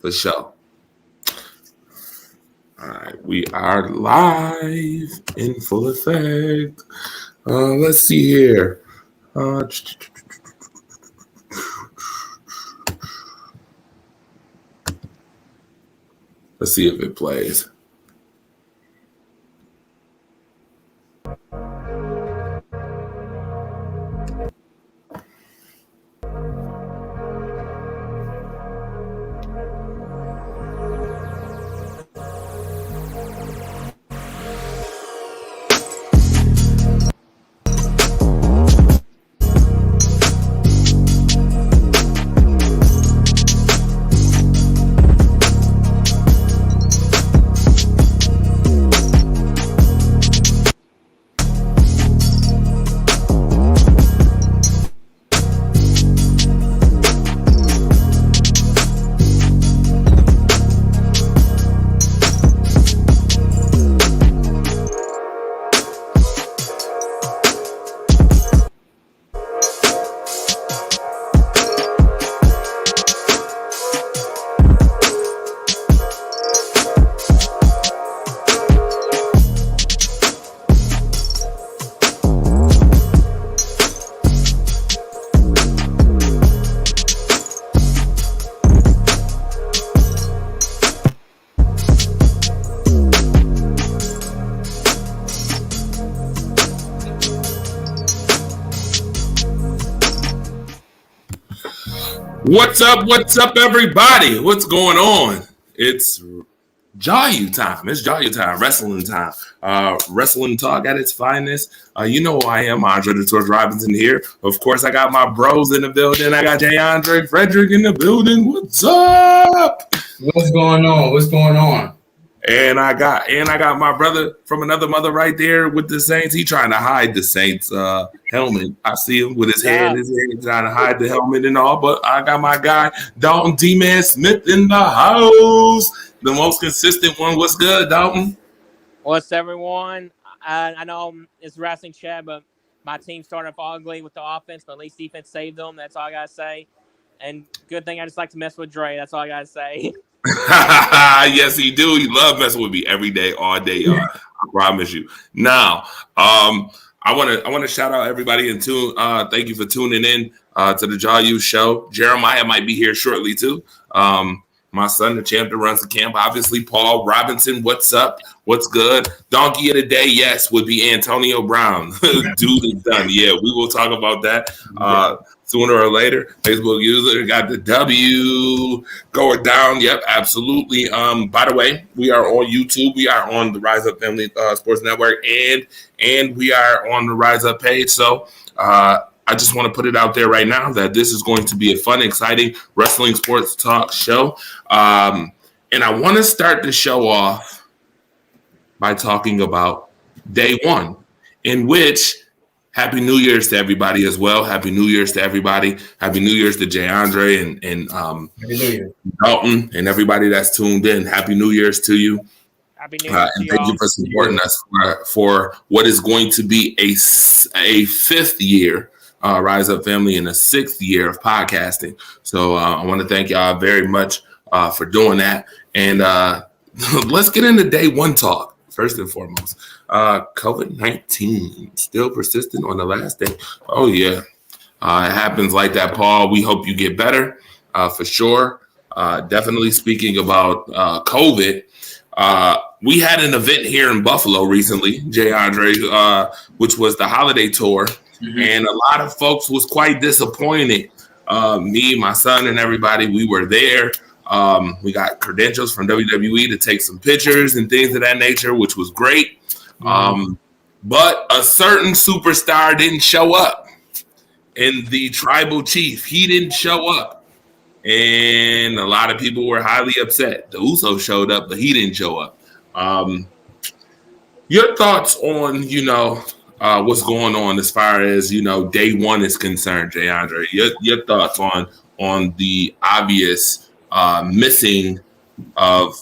For sure. All right, we are live in full effect. Let's see here. Let's see if it plays. What's up? What's up, everybody? What's going on? It's Jayu time. It's Jayu time. Wrestling time. Wrestling talk at its finest. You know who I am, Andre the Torch Robinson here. Of course, I got my bros in the building. I got J. Andre Frederick in the building. What's up? What's going on? What's going on? And I got my brother from another mother right there with the Saints. He trying to hide the Saints helmet. I see him with his hand in his head trying to hide the helmet and all. But I got my guy Dalton D-Man Smith in the house, the most consistent one. What's good, Dalton? What's everyone? I know it's wrestling chat, but my team started off ugly with the offense, but at least defense saved them. That's all I gotta say. And good thing I just like to mess with Dre. That's all I gotta say. Yes, he do. He love messing with me every day, all day, y'all. I promise you. Now, I want to shout out everybody and tune. Thank you for tuning in to the Jayu show. Jeremiah might be here shortly too. My son, the champ that runs the camp. Obviously, Paul Robinson. What's up? What's good? Donkey of the day, yes, would be Antonio Brown. Dude is done. Yeah, we will talk about that sooner or later. Facebook user got the W going down. Yep, absolutely. By the way, we are on YouTube. We are on the Rise Up Family Sports Network, and we are on the Rise Up page. So I just want to put it out there right now that this is going to be a fun, exciting wrestling sports talk show. And I want to start the show off by talking about day one, in which Happy New Year's to everybody as well. Happy New Year's to everybody. Happy New Year's to Jay Andre and Dalton and everybody that's tuned in. Happy New Year's to you. Happy New Year and thank you for supporting us for what is going to be a fifth year Rise Up Family in the sixth year of podcasting. So I want to thank y'all very much for doing that. And let's get into day one talk. First and foremost, COVID-19 still persistent on the last day. Oh, yeah. It happens like that, Paul. We hope you get better for sure. Definitely speaking about COVID, we had an event here in Buffalo recently, Jay Andre, which was the holiday tour. Mm-hmm. And a lot of folks was quite disappointed. Me, my son, and everybody, we were there. We got credentials from WWE to take some pictures and things of that nature, which was great. Mm-hmm. But a certain superstar didn't show up. And the tribal chief, he didn't show up. And a lot of people were highly upset. The Usos showed up, but he didn't show up. Your thoughts on, what's going on as far as, day one is concerned, Jay Andre? Your thoughts on the obvious missing of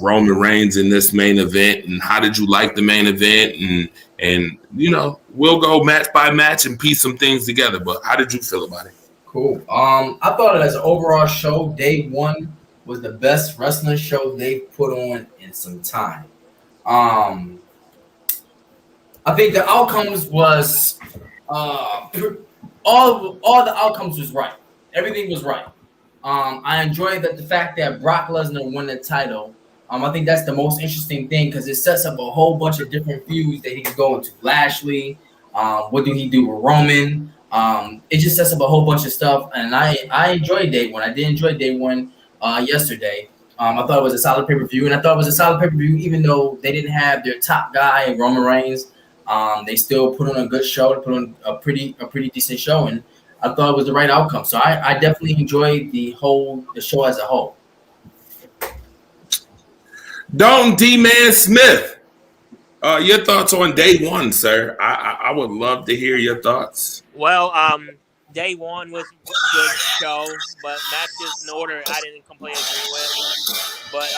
Roman Reigns in this main event, and how did you like the main event? And we'll go match by match and piece some things together. But how did you feel about it? Cool. I thought it as an overall show, day one was the best wrestling show they put on in some time. I think the outcomes was all the outcomes was right. Everything was right. I enjoyed that the fact that Brock Lesnar won the title. I think that's the most interesting thing because it sets up a whole bunch of different feuds that he can go into. Lashley, what do he do with Roman? It just sets up a whole bunch of stuff, and I enjoyed day one. I did enjoy day one yesterday. I thought it was a solid pay-per-view, and I thought it was a solid pay-per-view even though they didn't have their top guy, Roman Reigns. They still put on a good show. They put on a pretty decent show, and I thought it was the right outcome. So I definitely enjoyed the show as a whole. Dalton D-Man Smith, your thoughts on day one, sir? I would love to hear your thoughts. Well, day one was a good show, but matches in order I didn't completely agree with. But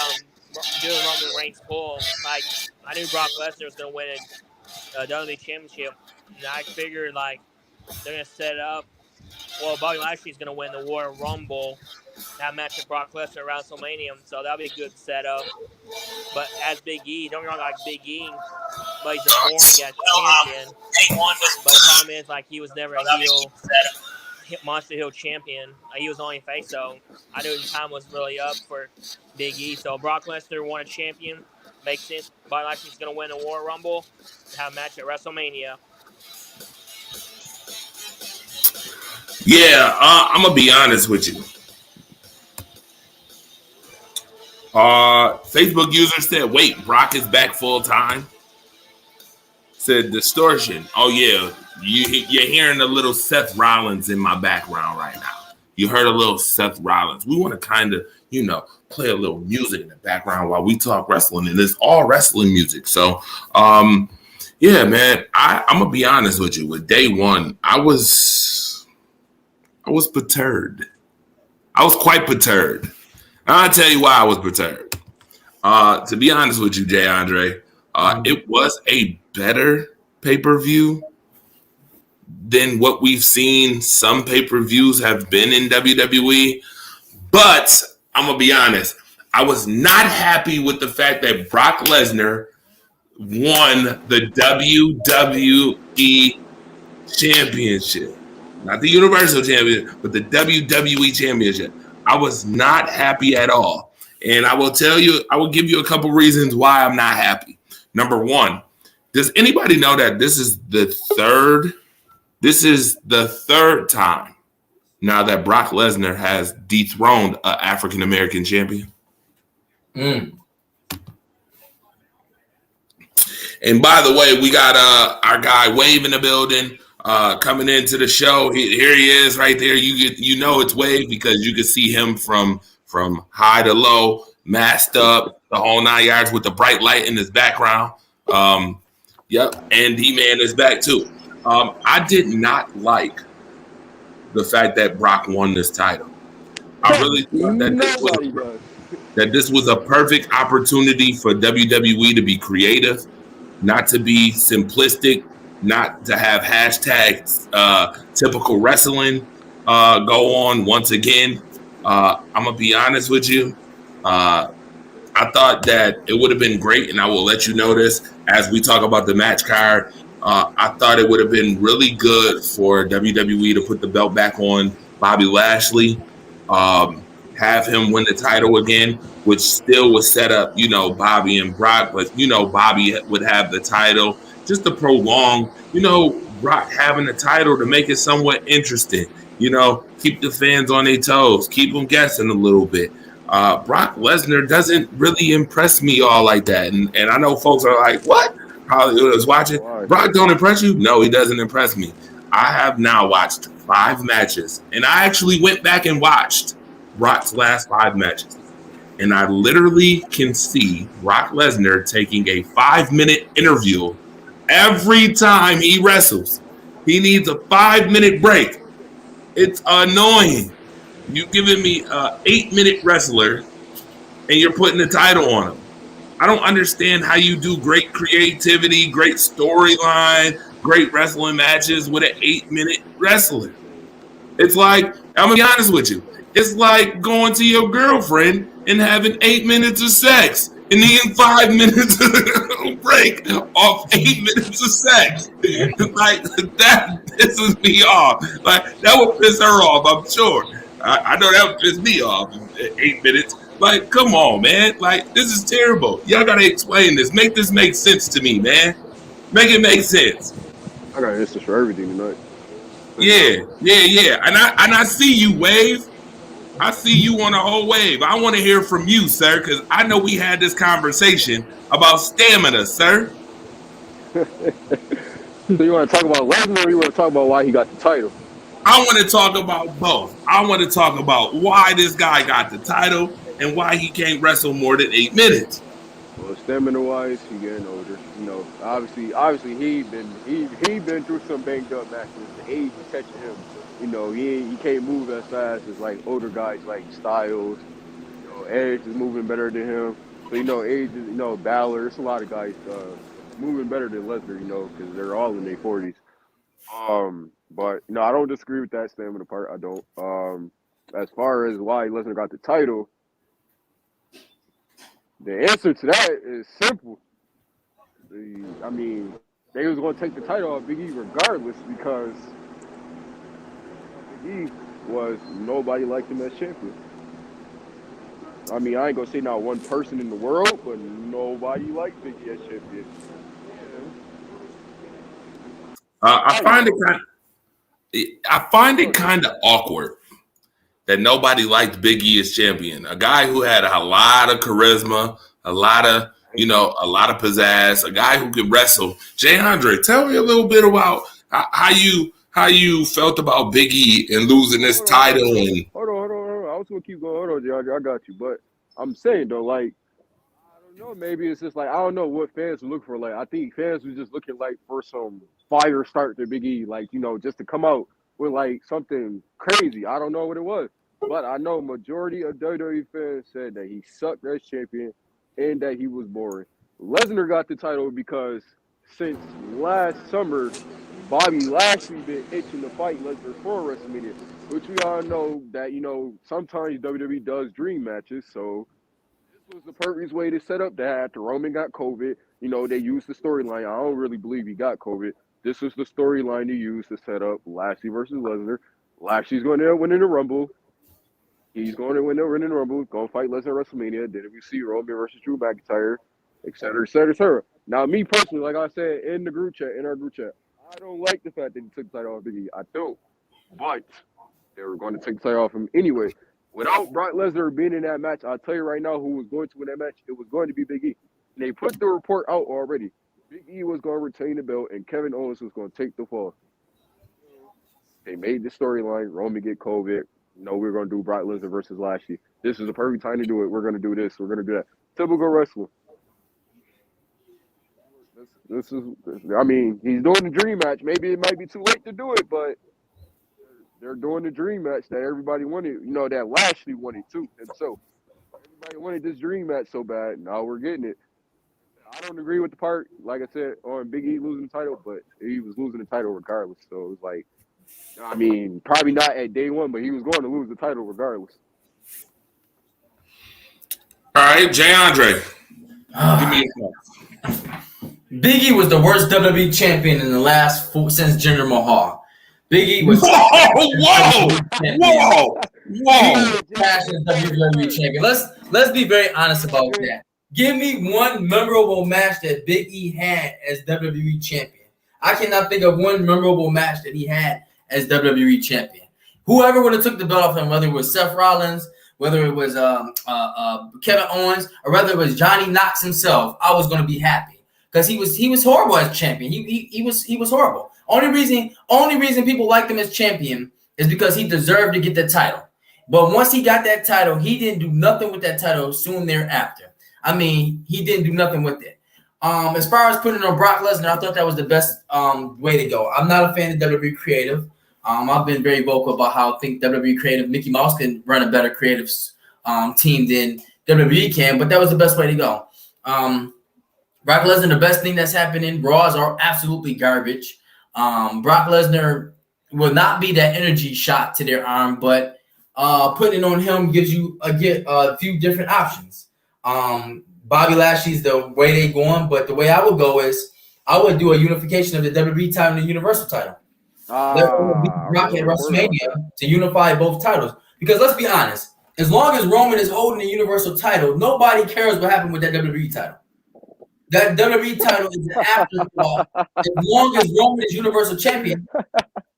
doing Roman Reigns pull, like I knew Brock Lesnar was gonna win a WWE Championship, and I figured like they're gonna set it up. Well, Bobby Lashley's gonna win the Royal Rumble. That match with Brock Lesnar at WrestleMania, so that'll be a good setup. But as Big E, don't get me wrong, like Big E, but he's a boring as champion. But the problem is, like, he was never a heel, Monster Heel champion. He was only a face, so I knew the time was really up for Big E. So Brock Lesnar won a champion. Makes sense. Bobby Lashley's going to win the Royal Rumble and have a match at WrestleMania. Yeah, I'm going to be honest with you. Facebook user said, wait, Brock is back full time. Said distortion. Oh, yeah. You're hearing a little Seth Rollins in my background right now. You heard a little Seth Rollins. We want to kind of, play a little music in the background while we talk wrestling. And it's all wrestling music. So, yeah, man, I'm going to be honest with you. With day one, I was perturbed. I was quite perturbed. I'll tell you why I was perturbed. To be honest with you, Jay Andre, it was a better pay-per-view than what we've seen some pay-per-views have been in WWE. But I'm going to be honest, I was not happy with the fact that Brock Lesnar won the WWE Championship. Not the Universal Championship, but the WWE Championship. I was not happy at all. And I will give you a couple reasons why I'm not happy. Number one, does anybody know that this is the third time now that Brock Lesnar has dethroned an African-American champion? And by the way, we got our guy Wave in the building. Coming into the show, here he is right there. You know it's Wave because you can see him from high to low, masked up, the whole 9 yards with the bright light in his background. Yep, and D-Man is back too. I did not like the fact that Brock won this title. I really thought that this was a perfect opportunity for WWE to be creative, not to be simplistic, not to have hashtags typical wrestling go on once again. I'm going to be honest with you. I thought that it would have been great, and I will let you know this as we talk about the match card. I thought it would have been really good for WWE to put the belt back on Bobby Lashley, have him win the title again, which still was set up, Bobby and Brock, but, Bobby would have the title. Just to prolong, Brock having the title to make it somewhat interesting. Keep the fans on their toes, keep them guessing a little bit. Brock Lesnar doesn't really impress me all like that. And I know folks are like, what? Probably was watching. Brock don't impress you? No, he doesn't impress me. I have now watched 5 matches, and I actually went back and watched Brock's last 5 matches. And I literally can see Brock Lesnar taking a 5-minute interview every time he wrestles. He needs a 5-minute break. It's annoying. You giving me an 8-minute wrestler and you're putting the title on him. I don't understand how you do great creativity, great storyline, great wrestling matches with an 8-minute wrestler. It's like, I'm going to be honest with you. It's like going to your girlfriend and having 8 minutes of sex and then 5 minutes of break off 8 minutes of sex. Like that pisses me off. Like that would piss her off, I'm sure. I know that would piss me off. 8 minutes. Like, come on, man. Like, this is terrible. Y'all gotta explain this. Make this make sense to me, man. Make it make sense. I got answers for everything tonight. Yeah. And I see you, Wave. I see you on a whole wave. I want to hear from you, sir, because I know we had this conversation about stamina, sir. So you want to talk about Lesnar, or you want to talk about why he got the title? I want to talk about both. I want to talk about why this guy got the title and why he can't wrestle more than 8 minutes. Well, stamina-wise, he getting older. You know, obviously he been through some banged up matches. The age is catching him. You know, he can't move as fast as like older guys like Styles. You know, Edge is moving better than him. So you know, Edge is, you know, Balor. There's a lot of guys moving better than Lesnar. You know, because they're all in their 40s. But you know, I don't disagree with that stamina part. I don't. As far as why Lesnar got the title, the answer to that is simple. I mean, they was going to take the title off Big E regardless because Big E was nobody liked him as champion. I mean, I ain't going to say not one person in the world, but nobody liked Big E as champion. I find it kind of awkward that nobody liked Big E as champion. A guy who had a lot of charisma, a lot of pizzazz, a guy who could wrestle. Jay Andre, tell me a little bit about how you felt about Big E and losing this title. Hold on. I was gonna keep going. Hold on, Jay Andre, I got you. But I'm saying though, like, I don't know. Maybe it's just like I don't know what fans would look for. Like, I think fans was just looking like for some fire start to Big E, like, you know, just to come out with like something crazy. I don't know what it was, but I know majority of WWE fans said that he sucked as champion and that he was boring. Lesnar got the title because since last summer, Bobby Lashley been itching to fight Lesnar for WrestleMania, which we all know that, you know, sometimes WWE does dream matches. So this was the perfect way to set up that after Roman got COVID. You know, they used the storyline. I don't really believe he got COVID. This was the storyline to use to set up Lashley versus Lesnar. Lashley's going to win in the Rumble. He's going to win the Rumble, going to fight Lesnar at WrestleMania. Then we see Roman versus Drew McIntyre, et cetera, et cetera, et cetera. Now, me personally, like I said in our group chat, I don't like the fact that he took the title off Big E. I don't. But they were going to take the title off him anyway. Without Brock Lesnar being in that match, I'll tell you right now who was going to win that match. It was going to be Big E. And they put the report out already. Big E was going to retain the belt, and Kevin Owens was going to take the fall. They made the storyline. Roman get COVID. No, we're going to do Brock Lesnar versus Lashley. This is the perfect time to do it. We're going to do this. We're going to do that. Typical wrestling. This is, I mean, he's doing the dream match. Maybe it might be too late to do it, but they're doing the dream match that everybody wanted. You know, that Lashley wanted too. And so everybody wanted this dream match so bad. Now we're getting it. I don't agree with the part, like I said, on Big E losing the title, but he was losing the title regardless. So it was like, I mean, probably not at day one, but he was going to lose the title regardless. All right, Jay Andre, give me a thought. Big E was the worst WWE champion in the last since Jinder Mahal. Big E was whoa. WWE champion. Let's be very honest about that. Give me one memorable match that Big E had as WWE champion. I cannot think of one memorable match that he had as WWE champion. Whoever would have took the belt off him, whether it was Seth Rollins, whether it was Kevin Owens, or whether it was Johnny Knox himself, I was going to be happy because he was horrible as champion. He was horrible. Only reason people liked him as champion is because he deserved to get the title. But once he got that title, he didn't do nothing with that title soon thereafter. I mean, he didn't do nothing with it. As far as putting on Brock Lesnar, I thought that was the best way to go. I'm not a fan of WWE Creative. I've been very vocal about how I think WWE Creative, Mickey Mouse can run a better creative team than WWE can, but that was the best way to go. Brock Lesnar, the best thing that's happening, Raws are absolutely garbage. Brock Lesnar will not be that energy shot to their arm, but putting it on him gives you a few different options. Bobby Lashley's the way they going, but the way I would go is I would do a unification of the WWE title and the Universal title. Let beat Brock at WrestleMania to unify both titles. Because let's be honest, as long as Roman is holding the Universal title, nobody cares what happened with that WWE title. That WWE title is an afterthought. As long as Roman is Universal Champion,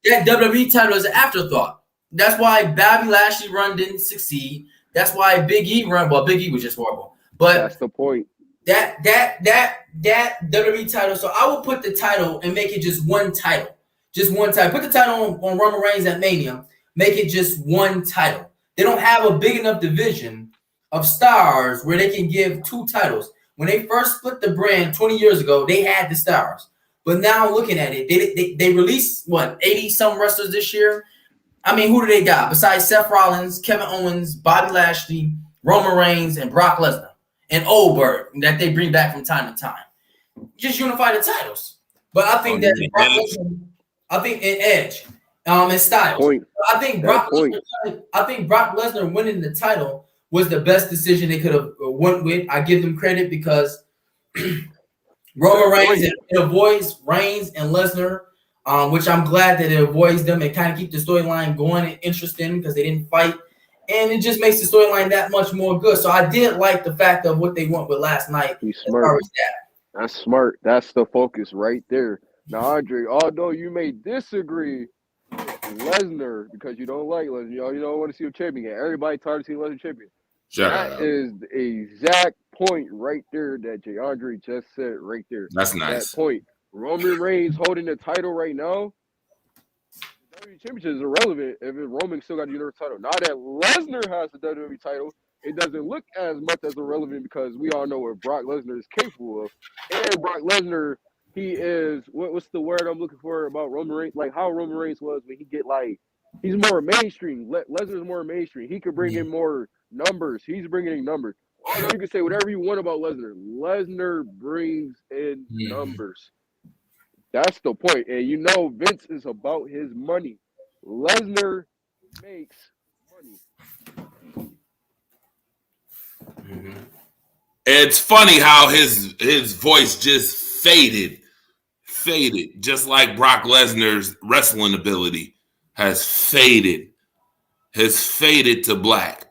that WWE title is an afterthought. That's why Bobby Lashley run didn't succeed. That's why Big E run. Well, Big E was just horrible. But that's the point. That WWE title. So I would put the title and make it just one title. Just one title. Put the title on Roman Reigns at Mania. Make it just one title. They don't have a big enough division of stars where they can give two titles. When they first split the brand 20 years ago, they had the stars. But now looking at it, they released, 80-some wrestlers this year? I mean, who do they got? Besides Seth Rollins, Kevin Owens, Bobby Lashley, Roman Reigns, and Brock Lesnar. And Goldberg that they bring back from time to time. Just unify the titles. But I think that Brock Lesnar, I think in Edge, and Styles. I think Brock Lesnar winning the title was the best decision they could have went with. I give them credit because Roman Reigns it avoids Reigns and Lesnar, which I'm glad that it avoids them and kind of keep the storyline going and interesting because they didn't fight. And it just makes the storyline that much more good. So I did like the fact of what they went with last night. He's smart. That's smart. That's the focus right there. Now, Andre, although you may disagree with Lesnar because you don't like Lesnar, you don't want to see him champion. Everybody tired of seeing Lesnar champion. That is the exact point right there that Jay Andre just said right there. That's nice. That point. Roman Reigns holding the title right now. The WWE Championship is irrelevant if Roman still got the Universal title. Now that Lesnar has the WWE title, it doesn't look as much as irrelevant because we all know what Brock Lesnar is capable of. And Brock Lesnar, he is what's the word I'm looking for about Roman Reigns? Like how Roman Reigns was when he get he's more mainstream. Lesnar's more mainstream. He could bring in more numbers. He's bringing in numbers. You can say whatever you want about Lesnar. Lesnar brings in numbers. That's the point. And you know Vince is about his money. Lesnar makes money. It's funny how his voice just faded, just like Brock Lesnar's wrestling ability has faded to black.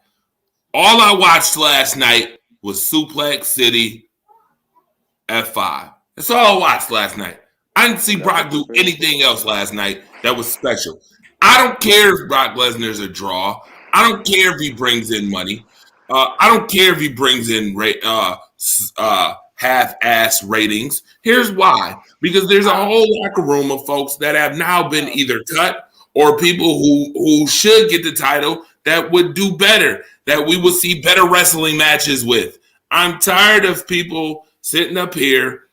All I watched last night was Suplex City F5. That's all I watched last night. I didn't see Brock do anything else last night that was special. I don't care if Brock Lesnar's a draw. I don't care if he brings in money. I don't care if he brings in half-ass ratings. Here's why. Because there's a whole locker room of folks that have now been either cut or people who should get the title that would do better, that we would see better wrestling matches with. I'm tired of people sitting up here.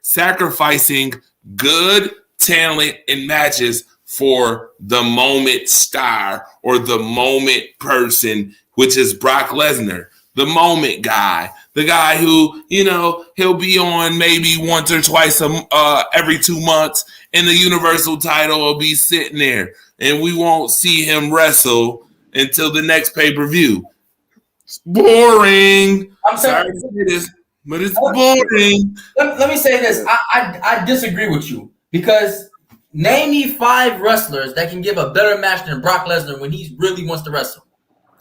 Sacrificing good talent in matches for the moment star or the moment person, which is Brock Lesnar, the moment guy, the guy who, he'll be on maybe once or twice every 2 months, and the Universal title will be sitting there, and we won't see him wrestle until the next pay-per-view. It's boring. I'm sorry to say this, but it's boring. Let me say this. I disagree with you because name me 5 wrestlers that can give a better match than Brock Lesnar when he really wants to wrestle.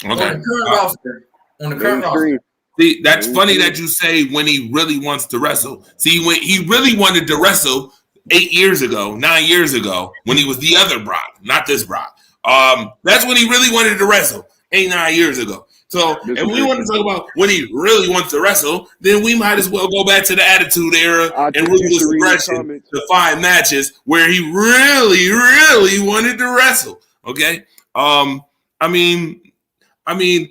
Okay. On the current roster. See, that's funny that you say when he really wants to wrestle. See, when he really wanted to wrestle 9 years ago, when he was the other Brock, not this Brock. That's when he really wanted to wrestle 9 years ago. So if we want to talk about when he really wants to wrestle, then we might as well go back to the Attitude Era and Ruthless Aggression to find matches where he really, really wanted to wrestle. Okay. I mean,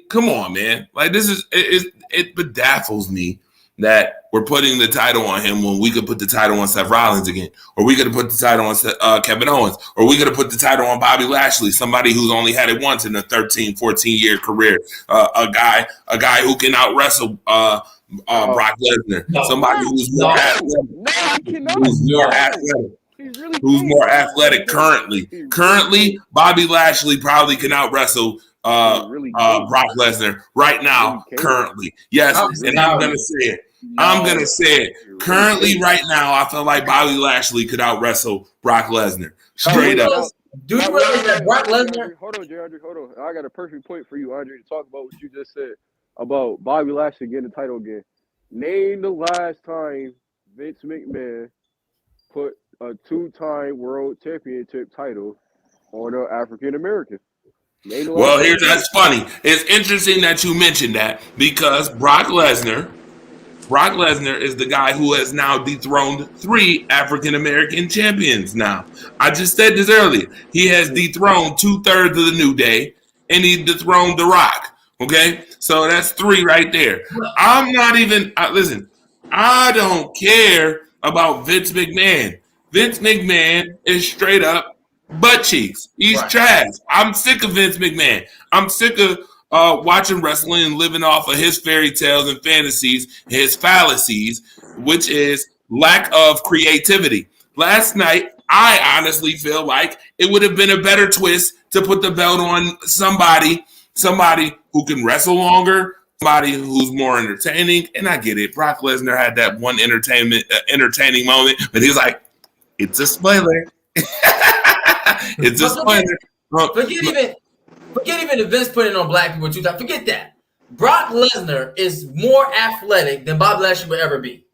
come on, man. Like this is it bedazzles me that we're putting the title on him when we could put the title on Seth Rollins again, or we could have put the title on Kevin Owens, or we could have put the title on Bobby Lashley, somebody who's only had it once in a 13, 14-year career, a guy who can out wrestle Brock Lesnar, somebody who's more athletic. really who's can't. more athletic currently. He really Currently, can't. Bobby Lashley probably can out wrestle He really can't. Brock Lesnar right now. Really can't. Currently, yes, and I'm gonna say it. I'm gonna say it. Currently, right now, I feel like Bobby Lashley could out wrestle Brock Lesnar straight up. Do you realize that Brock Lesnar? Hold on, Andre. Hold on. I got a perfect point for you, Andre, to talk about what you just said about Bobby Lashley getting the title again. Name the last time Vince McMahon put a 2-time world championship title on an African American. Well, that's funny. It's interesting that you mentioned that because Brock Lesnar is the guy who has now dethroned 3 African American champions. Now, I just said this earlier. He has dethroned 2/3 of the New Day, and he dethroned The Rock. Okay, so that's 3 right there. I'm not even listen. I don't care about Vince McMahon. Vince McMahon is straight up butt cheeks. He's trash. I'm sick of Vince McMahon. I'm sick of watching wrestling and living off of his fairy tales and fantasies, his fallacies, which is lack of creativity. Last night, I honestly feel like it would have been a better twist to put the belt on somebody who can wrestle longer, somebody who's more entertaining. And I get it. Brock Lesnar had that one entertaining moment, but he's like, it's a spoiler. It's a spoiler. Forget even if Vince put it on black people 2 times. Forget that. Brock Lesnar is more athletic than Bob Lashley would ever be.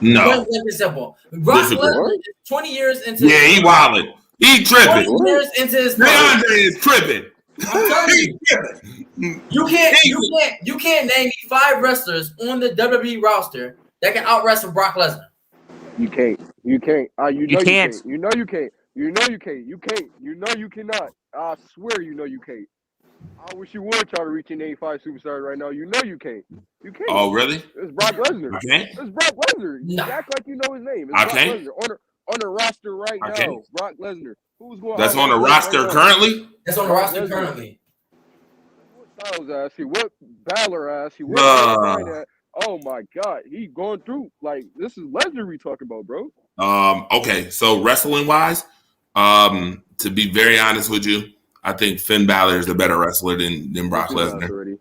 No. It's simple. Brock Lesnar is 20 years into he wilding. He tripping. 20 years into his Andre is tripping. I'm telling you. You can't name me 5 wrestlers on the WWE roster that can out wrestle Brock Lesnar. You can't. You can't. You can't. You know you can't. You know you can't. You can't. You know you cannot. I swear you know you can't. I wish you would try to reach an 85 superstar right now. You know you can't. You can't. Oh, really? It's Brock Lesnar. I can't? It's Brock Lesnar. You act like you know his name. It's I Brock can't? Lesnar. On the roster right now, can't? Brock Lesnar. Who's going? That's on the roster currently? That's on the roster currently. What Styles asked he? What Balor asked he? What that? Oh my God, he going through like this is Lesnar we talking about, bro. Okay, so wrestling wise, to be very honest with you, I think Finn Balor is the better wrestler than Brock Lesnar.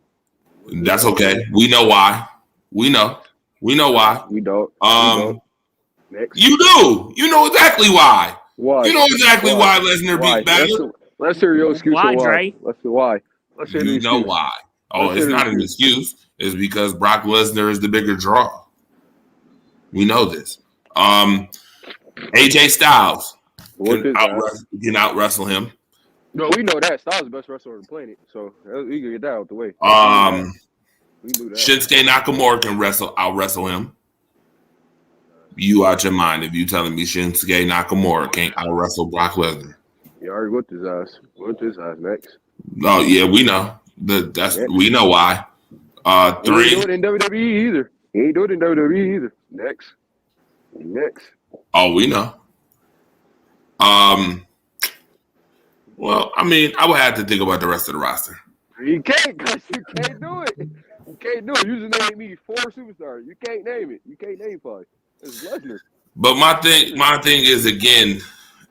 That's okay. We know why. We know why. We don't. Next. You do. You know exactly why. Why? You know exactly why Lesnar beat Balor. Let's hear your excuse. Why, why. Dre? Let's hear why. Let's hear You know why. Oh, it's not an excuse. It's because Brock Lesnar is the bigger draw. We know this. AJ Styles can out wrestle him. No, we know that. Styles is the best wrestler on the planet, so we can get that out the way. We knew that. Shinsuke Nakamura can out wrestle him. You out your mind if you telling me Shinsuke Nakamura can't out wrestle Brock Lesnar. You already whipped his ass. Whipped his ass next. Oh yeah, we know. We know why. 3. He ain't do it in WWE either. He ain't do it in WWE either. Next. Oh, we know. Well, I mean, I would have to think about the rest of the roster. You can't, because you can't do it. You can't do it. You just named me 4 superstars. You can't name it. You can't name 5. It's Lesnar. But my thing is, again,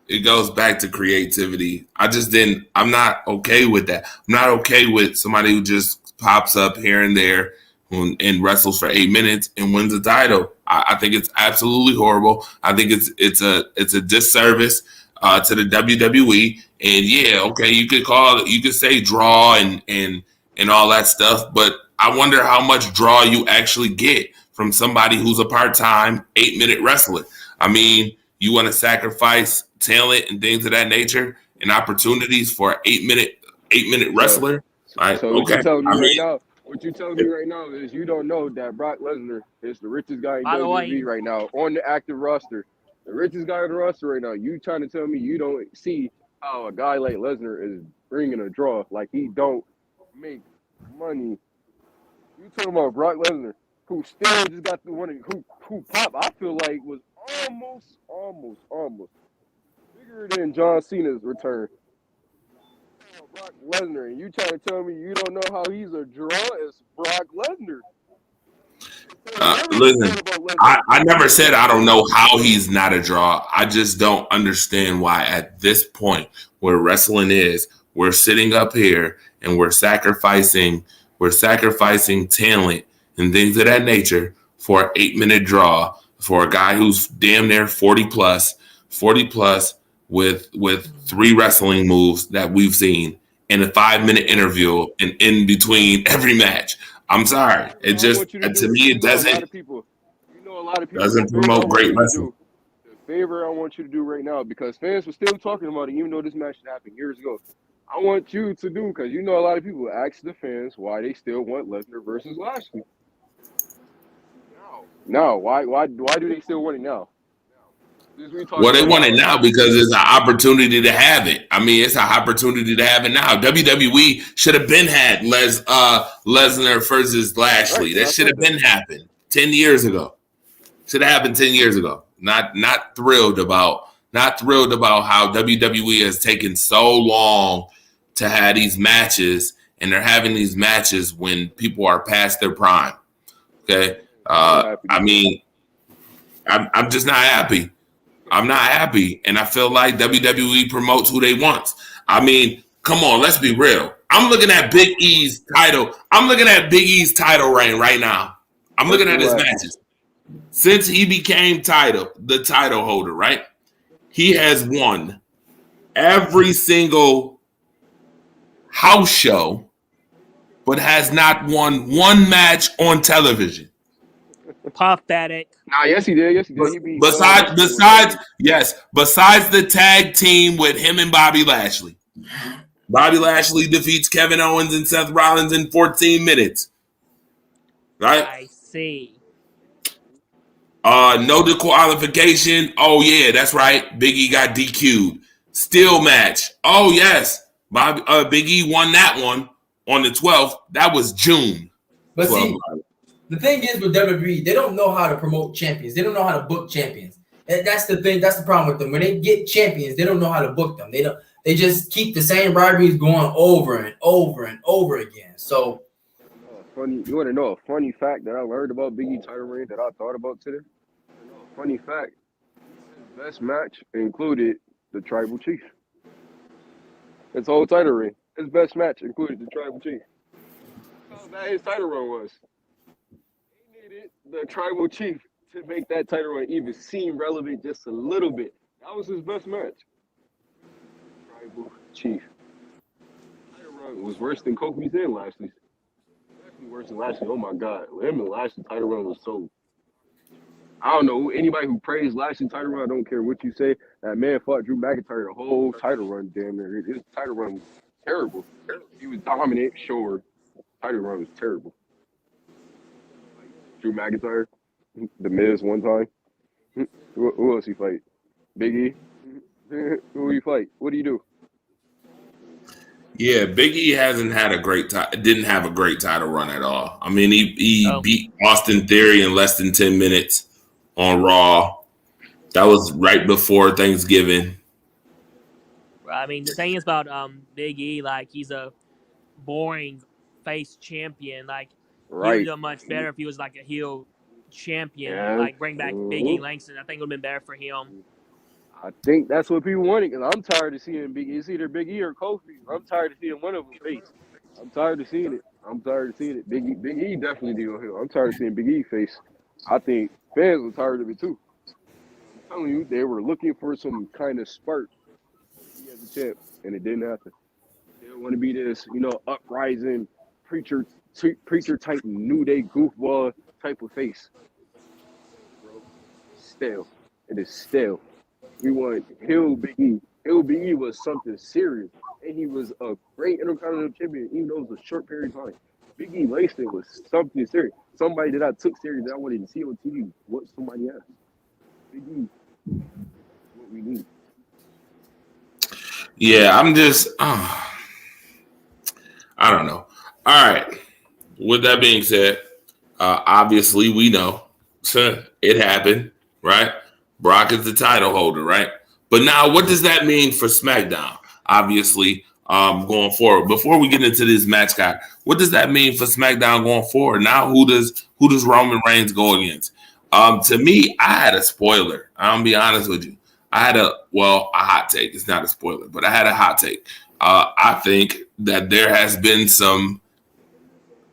it goes back to creativity. I'm not okay with that. I'm not okay with somebody who just pops up here and there and wrestles for 8 minutes and wins a title. I think it's absolutely horrible. I think it's a disservice to the WWE. And yeah, okay, you could say draw and all that stuff, but I wonder how much draw you actually get from somebody who's a part-time 8-minute wrestler. I mean, you want to sacrifice talent and things of that nature and opportunities for an 8-minute wrestler? So what you telling me right now is you don't know that Brock Lesnar is the richest guy in WWE right now on the active roster. The richest guy on the roster right now. You trying to tell me you don't see how a guy like Lesnar is bringing a draw? Like he don't make money. You talking about Brock Lesnar, who still just got the one who pop? I feel like was almost bigger than John Cena's return. Brock Lesnar, and you trying to tell me you don't know how he's a draw? It's Brock Lesnar. Listen, I never said I don't know how he's not a draw. I just don't understand why at this point where wrestling is, we're sitting up here and we're sacrificing talent and things of that nature for an 8-minute draw for a guy who's damn near 40 plus with 3 wrestling moves that we've seen in a 5-minute interview and in between every match. I'm sorry. It just to me it doesn't promote great wrestling. The favor I want you to do right now, because fans were still talking about it, even though this match happened years ago. I want you to do, because you know a lot of people ask the fans why they still want Lesnar versus Lashley. No, why do they still want it now? Well, they want it now because it's an opportunity to have it. I mean, it's an opportunity to have it now. WWE should have been had Lesnar versus Lashley. That should have been happened 10 years ago. Should have happened 10 years ago. Not thrilled about how WWE has taken so long to have these matches, and they're having these matches when people are past their prime. Okay, I mean, I'm just not happy. I'm not happy, and I feel like WWE promotes who they want. I mean, come on, let's be real. I'm looking at Big E's title. I'm looking at Big E's title reign right now. I'm looking at his matches. Since he became the title holder, right? He has won every single house show, but has not won one match on television. Pathetic. Nah, yes he did. Besides the tag team with him and Bobby Lashley. Bobby Lashley defeats Kevin Owens and Seth Rollins in 14 minutes. Right? I see. No disqualification. Oh, yeah, that's right. Big E got DQ'd. Steel match. Oh, yes. Big E won that one on the 12th. That was June. But see, the thing is with WWE, they don't know how to promote champions. They don't know how to book champions. And that's the thing. That's the problem with them. When they get champions, they don't know how to book them. They just keep the same rivalries going over and over and over again. So, you want to know a funny fact that I learned about Big E title reign that I thought about today? Funny fact: his best match included the Tribal Chief. His whole title reign, his best match included the Tribal Chief. How bad his title run was. He needed the Tribal Chief to make that title run even seem relevant just a little bit. That was his best match. Tribal Chief. Title run was worse than Kofi's and Lashley's. Definitely worse than Lashley. Oh my God, him and Lashley's title run was so. I don't know anybody who praised Lashley's title run. I don't care what you say. That man fought Drew McIntyre the whole title run. Damn near his title run was terrible. He was dominant, sure. Title run was terrible. Drew McIntyre, The Miz one time. Who else he fight? Big E. Who you fight? What do you do? Yeah, Big E hasn't had didn't have a great title run at all. I mean, he beat Austin Theory in less than 10 minutes on Raw. That was right before Thanksgiving. I mean, the thing is about Big E, like, he's a boring face champion. Like, he would have done much better if he was like a heel champion. Yeah. Like, bring back Big E Langston. I think it would have been better for him. I think that's what people wanted, because I'm tired of seeing Big E. It's either Big E or Kofi. I'm tired of seeing one of them face. I'm tired of seeing it. Big E definitely did on heel. I'm tired of seeing Big E face. I think fans were tired of it too. I'm telling you, they were looking for some kind of spark as a champ, and it didn't happen. They don't want to be this, uprising preacher type New Day goofball type of face. Bro, stale. It is stale. We want Hill Big E. Hill Big E was something serious, and he was a great Intercontinental Champion, even though it was a short period of time. Big E Langston was something serious. Somebody that I took serious that I wanted to see on TV. What somebody else. Big E. What we need. Yeah, I'm just, I don't know. All right. With that being said, obviously we know it happened, right? Brock is the title holder, right? But now what does that mean for SmackDown? Obviously, going forward. Before we get into this match, guy, what does that mean for SmackDown going forward? Now, who does Roman Reigns go against? To me, I had a spoiler. I'm gonna be honest with you. I had a hot take. It's not a spoiler, but I had a hot take. I think that there has been some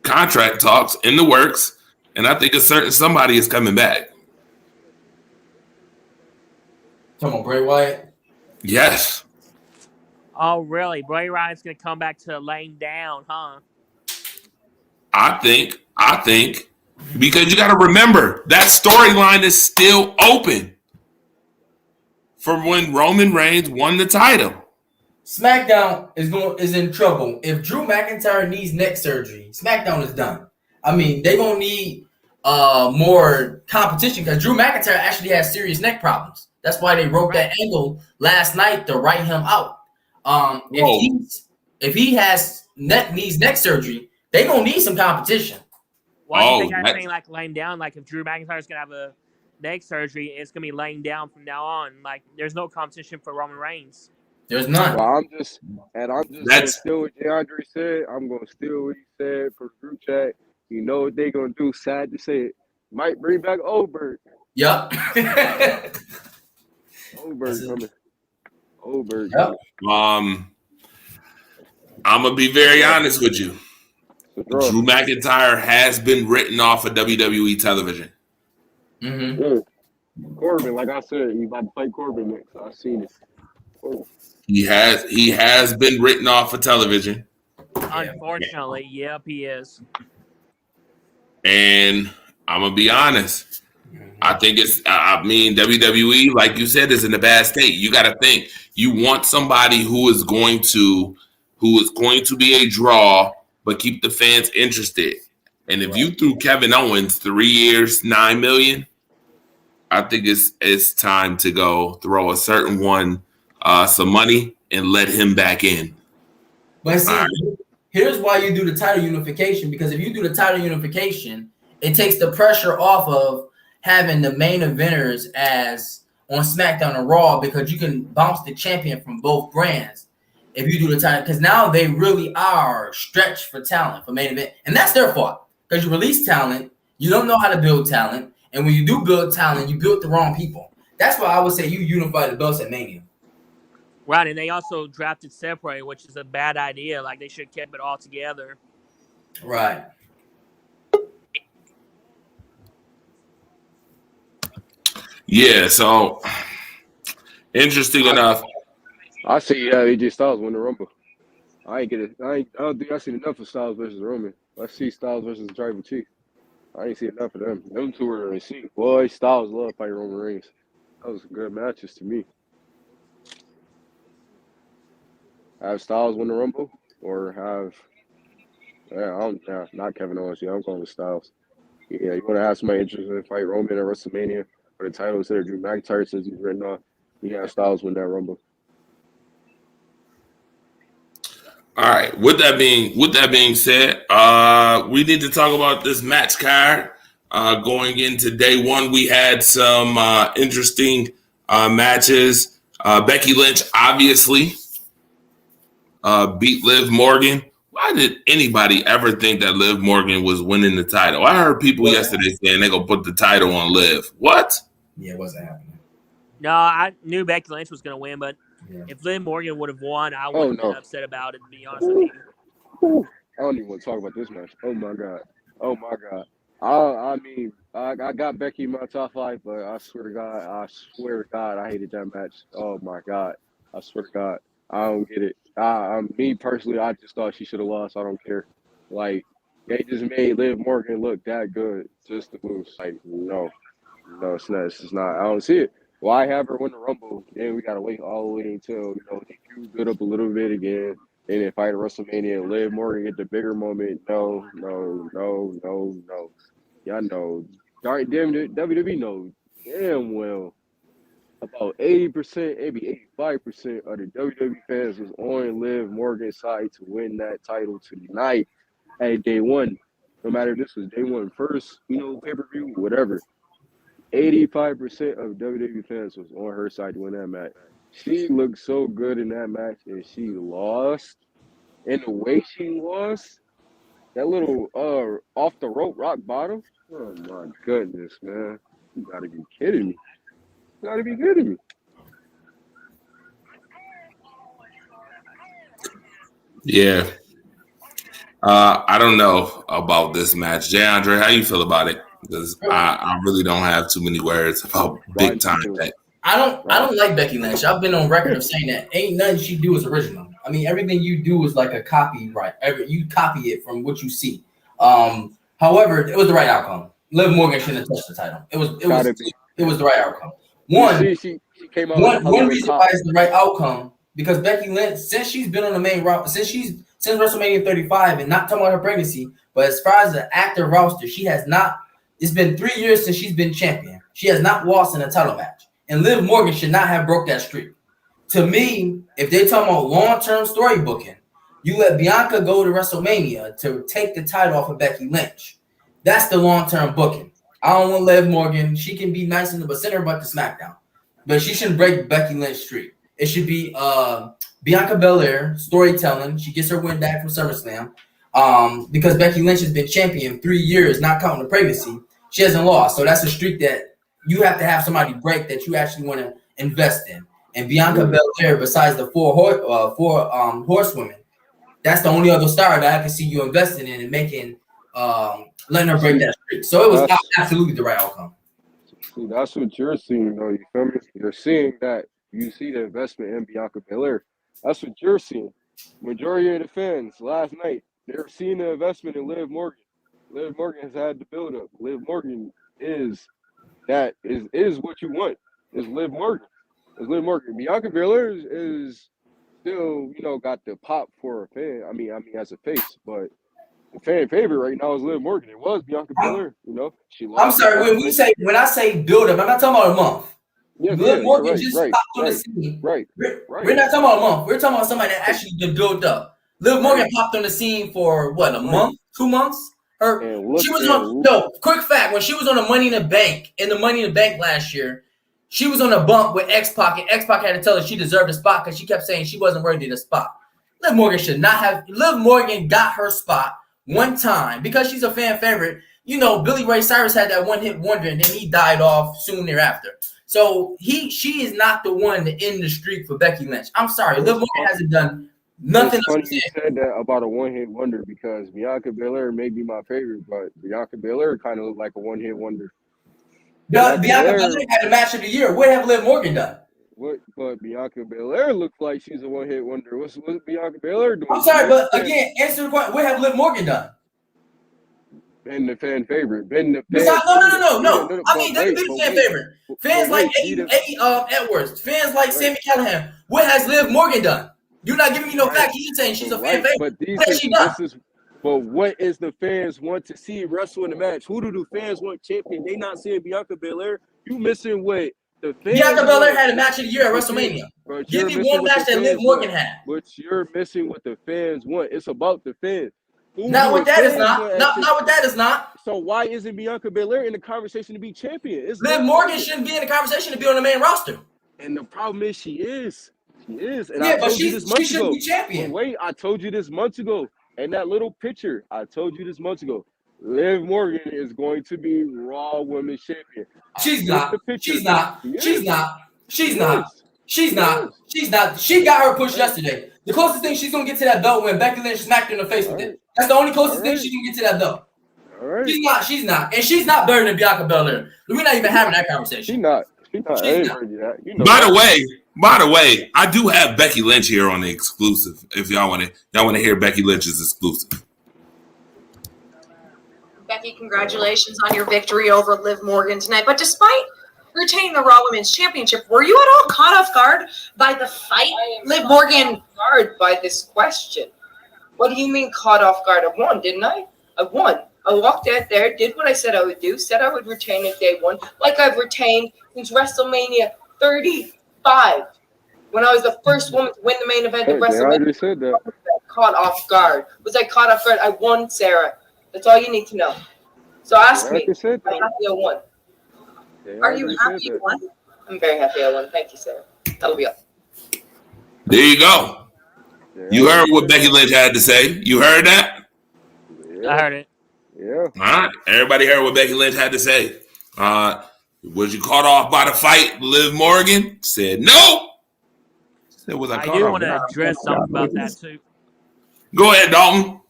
contract talks in the works, and I think a certain somebody is coming back. Talking about Bray Wyatt. Yes. Oh, really? Bray Wyatt's going to come back to laying down, huh? I think because you got to remember that storyline is still open from when Roman Reigns won the title. SmackDown is in trouble. If Drew McIntyre needs neck surgery, SmackDown is done. I mean, they're gonna need more competition because Drew McIntyre actually has serious neck problems. That's why they wrote that angle last night to write him out. If he needs neck surgery, they gonna need some competition. Why do you think I'm saying like laying down? Like if Drew McIntyre's gonna have a neck surgery, it's gonna be laying down from now on. Like there's no competition for Roman Reigns. There's none. Well, I'm just gonna steal what DeAndre said. I'm gonna steal what he said for the group chat. You know what they gonna do? Sad to say it. Might bring back Oldberg. Yup. Oldberg coming. Oldberg. Yep. I'm gonna be very honest with you. Drew McIntyre has been written off of WWE television. Mm-hmm. Yeah. Corbin, like I said, he's about to play Corbin next. I've seen it. Oh. He has been written off of television. Unfortunately, yep, he is. And I'm gonna be honest. I think WWE, like you said, is in a bad state. You got to think. You want somebody who is going to be a draw, but keep the fans interested. And if you threw Kevin Owens 3 years, $9 million, I think it's time to go throw a certain one some money and let him back in. But see, here's why you do the title unification, because if you do the title unification, it takes the pressure off of having the main eventers as on SmackDown and Raw, because you can bounce the champion from both brands if you do the title, because now they really are stretched for talent for main event, and that's their fault because you release talent, you don't know how to build talent, and when you do build talent, you build the wrong people. That's why I would say you unify the belts at Mania. Right, and they also drafted separate, which is a bad idea. Like they should have kept it all together. Right. Yeah, so interesting enough. I see AJ Styles win the Rumble. I don't think I seen enough of Styles versus Roman. I see Styles versus Tribal Chief. I ain't see enough of them. Them two were in sync. Boy, Styles love fighting Roman Reigns. That was good matches to me. Have Styles win the Rumble or have not Kevin Owens. Yeah, I'm going with Styles. Yeah, you want to have somebody interested in fight Roman at WrestleMania for the title instead of Drew McIntyre since he's written off. You have Styles win that Rumble. All right. With that being said, we need to talk about this match card. Going into day one, we had some interesting matches. Becky Lynch obviously beat Liv Morgan. Why did anybody ever think that Liv Morgan was winning the title? I heard people yesterday saying they're going to put the title on Liv. What? Yeah, it wasn't happening. No, I knew Becky Lynch was going to win, but if Liv Morgan would have won, I wouldn't have been upset about it, to be honest with you. I don't even want to talk about this match. Oh, my God. I mean, I got Becky in my top 5, but I swear to God, I hated that match. Oh, my God. I swear to God. I don't get it. Me personally, I just thought she should have lost. I don't care. Like, they just made Liv Morgan look that good just to lose. Like, no, it's not. It's just not. I don't see it. Why have her win the Rumble? Then we gotta wait all the way until they do good up a little bit again, and then fight at WrestleMania and Liv Morgan get the bigger moment. No. Y'all know. Darn damn WWE knows damn well about 80%, maybe 85% of the WWE fans was on Liv Morgan's side to win that title tonight at day one. No matter if this was day one first, pay-per-view, whatever. 85% of WWE fans was on her side to win that match. She looked so good in that match, and she lost. And the way she lost, that little off the rope rock bottom. Oh my goodness, man! You gotta be kidding me! You gotta be kidding me! Yeah. I don't know about this match. Jay Andre, how you feel about it? Because I really don't have too many words about big time. I don't like Becky Lynch. I've been on record of saying that ain't nothing she do is original. I mean, everything you do is like a copyright. You copy it from what you see. However, it was the right outcome. Liv Morgan shouldn't have touched the title. It was the right outcome. She came out one reason why it's the right outcome, because Becky Lynch, since she's been on the main route, since WrestleMania 35, and not talking about her pregnancy, but as far as the active roster, she has not. It's been 3 years since she's been champion. She has not lost in a title match, and Liv Morgan should not have broke that streak. To me, if they're talking about long-term story booking, you let Bianca go to WrestleMania to take the title off of Becky Lynch. That's the long-term booking. I don't want Liv Morgan. She can be nice but send her back to SmackDown. But she shouldn't break Becky Lynch's streak. It should be Bianca Belair storytelling. She gets her win back from SummerSlam. Because Becky Lynch has been champion 3 years, not counting the pregnancy. She hasn't lost. So that's a streak that you have to have somebody break that you actually want to invest in. And Bianca Belair, besides the four horsewomen, that's the only other star that I can see you investing in and making, letting her break that streak. So it was absolutely the right outcome. See, that's what you're seeing, though. You feel me? You're seeing that. You see the investment in Bianca Belair. That's what you're seeing. Majority of the fans last night, they're seeing the investment in Liv Morgan. Liv Morgan has had the build up. Liv Morgan is what you want. Is Liv Morgan. It's Liv Morgan. Bianca Belair is still, got the pop for a fan. I mean, as a face, but the fan favorite right now is Liv Morgan. It was Bianca Belair. She lost. I'm sorry. When I say build up, I'm not talking about a month. Liv Morgan popped on the scene. Right. We're not talking about a month. We're talking about somebody that actually been built up. Liv Morgan popped on the scene for what, a month, 2 months? Quick fact, when she was on the Money in the Bank last year, she was on a bump with X-Pac, and X-Pac had to tell her she deserved a spot because she kept saying she wasn't worthy of the spot. Liv Morgan should not have. Liv Morgan got her spot one time because she's a fan favorite. Billy Ray Cyrus had that one-hit wonder, and then he died off soon thereafter. So she is not the one to end the streak for Becky Lynch. I'm sorry, Liv Morgan hasn't done nothing. It's funny you said that about a one-hit wonder because Bianca Belair may be my favorite, but Bianca Belair kind of looked like a one-hit wonder. Bianca Belair had the match of the year. What have Liv Morgan done? But Bianca Belair looks like she's a one-hit wonder. What's Bianca Belair doing? I'm sorry, but again, answer the question. What have Liv Morgan done? Been the fan favorite. No. I mean, that's a big fan favorite. Fans like Eddie Edwards, fans like Sami Callihan. What has Liv Morgan done? You're not giving me no facts. You're saying she's a fan favorite. But what is the fans want to see wrestle in the match? Who do the fans want champion? They not seeing Bianca Belair. You missing what the fans? Bianca Belair had a match of the year at WrestleMania. Give me one match that Liv Morgan had. But you're missing what the fans want. It's about the fans. Not what that is not. Not what that is not. So why isn't Bianca Belair in the conversation to be champion? Liv Morgan shouldn't be in the conversation to be on the main roster. And the problem is she is. She is. And yeah, but she should be champion. But wait, I told you this months ago. And that little picture, I told you this months ago. Liv Morgan is going to be Raw Women's Champion. She's not. She's not. She's not. She's not. She's not. She's not. She got her push yesterday. The closest thing she's gonna get to that belt when Becky Lynch smacked her in the face with it. That's the only closest thing she can get to that belt. All right. She's not. And she's not better than Bianca Belair. We're not even having that conversation. She's not. I ain't heard you that. By the way, I do have Becky Lynch here on the exclusive. If y'all want to hear Becky Lynch's exclusive. Becky, congratulations on your victory over Liv Morgan tonight. But despite retaining the Raw Women's Championship, were you at all caught off guard by the fight? Liv Morgan guard by this question. What do you mean caught off guard? I won, didn't I? I won. I walked out there, did what I said I would do, said I would retain it day one, like I've retained since WrestleMania 35. When I was the first woman to win the main event of WrestleMania. I said that. Caught off guard. Was I caught off guard? I won, Sarah. That's all you need to know. So ask me. I'm happy I won. Are you happy you won? I'm very happy I won. Thank you, Sarah. That'll be all. There you go. Yeah, You heard what Becky Lynch had to say. You heard that? I Yeah, heard it. yeah. All right. Everybody heard what Becky Lynch had to say. Was you caught off by the fight? Liv Morgan said no. Said, was I I caught do off? want to address something about that too. Go ahead, Dalton.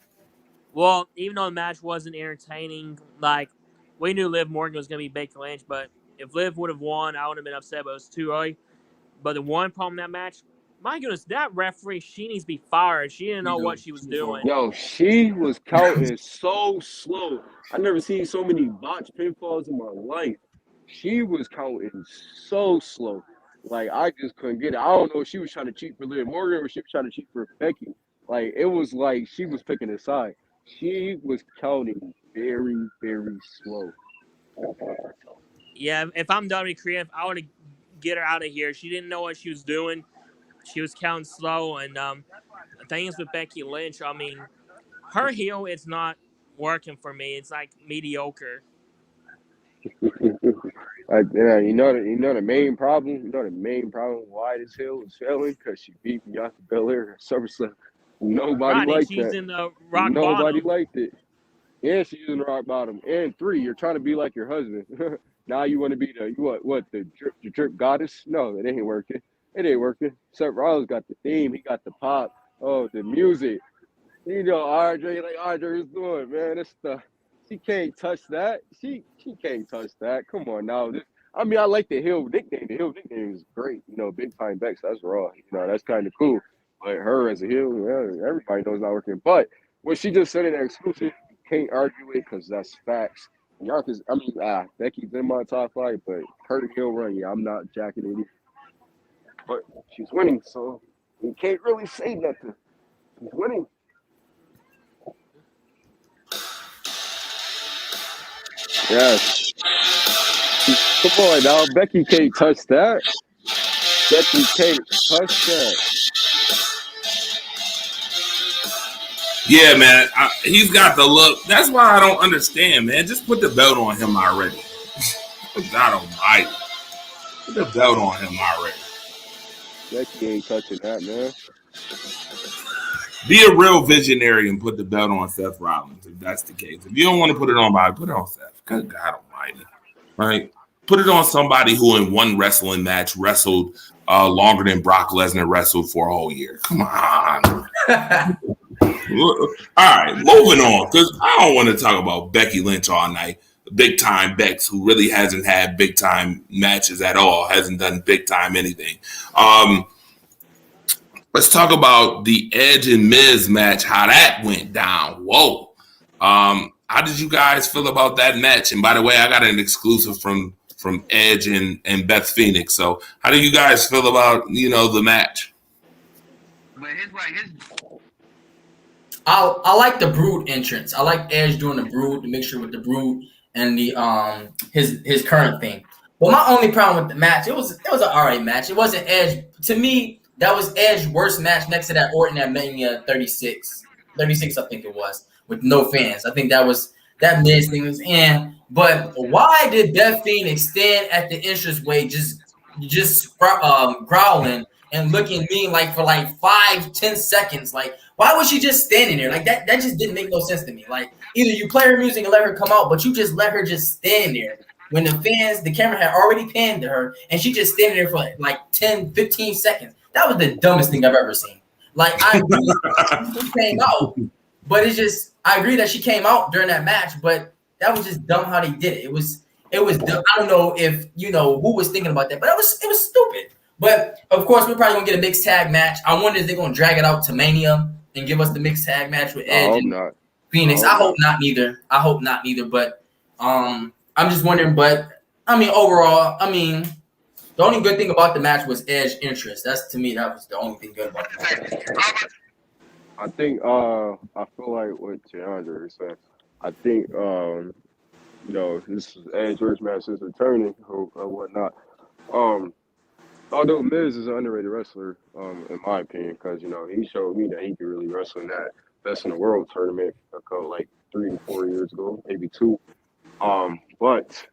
Well, even though the match wasn't entertaining, like we knew Liv Morgan was going to be Becky Lynch, but if Liv would have won, I would have been upset, but it was too early. But the one problem in that match, my goodness, that referee, she needs to be fired. She didn't know what she was doing. Yo, she was counting so slow. I never seen so many botched pinfalls in my life. She was counting so slow. Like, I just couldn't get it. I don't know if she was trying to cheat for Liv Morgan or she was trying to cheat for Becky. Like, it was like she was picking a side. She was counting very, very slow. Yeah, if I'm WWE creative, I would get her out of here. She didn't know what she was doing. She was counting slow, and the thing is with Becky Lynch, I mean, her heel is not working for me. It's like mediocre. Like, yeah, the main problem. You know the main problem why this hill is failing because she beat Bianca Belair at SummerSlam. Nobody Right, and liked she's that. in the rock Nobody bottom. liked it. And she's in the rock bottom. And 3, you're trying to be like your husband. Now you want to be the drip goddess? No, it ain't working. It ain't working. Seth Rollins got the theme. He got the pop. Oh, the music. You know, RJ, like RJ is doing, man. It's the she can't touch that. She can't touch that. Come on now. I mean, I like the Hill nickname. The Hill nickname is great. You know, big time Bex. That's raw. You know, that's kind of cool. But her as a heel, yeah, everybody knows not working. But what she just said in that exclusive, you can't argue it because that's facts. Becky's in my top 5, but her heel run, yeah, I'm not jacking it. But she's winning, so you can't really say nothing. She's winning. Yes. Come on now. Becky can't touch that. Becky can't touch that. Yeah, man. He's got the look. That's why I don't understand, man. Just put the belt on him already. God almighty. Put the belt on him already. Becky ain't touching that, man. Be a real visionary and put the belt on Seth Rollins if that's the case. If you don't want to put it on Bobby, put it on Seth. Good God almighty. Right? Put it on somebody who in one wrestling match wrestled longer than Brock Lesnar wrestled for a whole year. Come on. All right, moving on, because I don't want to talk about Becky Lynch all night. Big time Bex, who really hasn't had big time matches at all, hasn't done big time anything. Let's talk about the Edge and Miz match, how that went down. Whoa. How did you guys feel about that match? And by the way, I got an exclusive from Edge and Beth Phoenix. So how do you guys feel about, the match? But I like the Brood entrance. I like Edge doing the Brood, the mixture with the Brood and the his current thing. Well, my only problem with the match, it was an alright match. It wasn't Edge. To me, that was Edge's worst match next to that Orton at Mania 36. 36, I think it was, with no fans. I think that Miz thing was in. But why did Beth Phoenix stand at the entranceway just growling and looking mean for 5-10 seconds? Like, why was she just standing there? Like that just didn't make no sense to me. Like, either you play her music and let her come out, but you just let her just stand there when the camera had already panned to her and she just standing there for 10-15 seconds. That was the dumbest thing I've ever seen. Like, I agree she came out, but I agree that she came out during that match, but that was just dumb how they did it. It was dumb. I don't know if who was thinking about that, but it was stupid. But of course, we're probably gonna get a mixed tag match. I wonder if they're gonna drag it out to Mania and give us the mixed tag match with Edge and Phoenix. I hope not neither. But I'm just wondering. But I mean, overall, the only good thing about the match was Edge entrance. To me, that was the only thing good about the match. I think I feel like what Tiandra said. I think this is Edge versus match is returning or whatnot. Although Miz is an underrated wrestler, in my opinion, because he showed me that he could really wrestle in that Best in the World tournament 3 to 4 years ago, maybe 2. But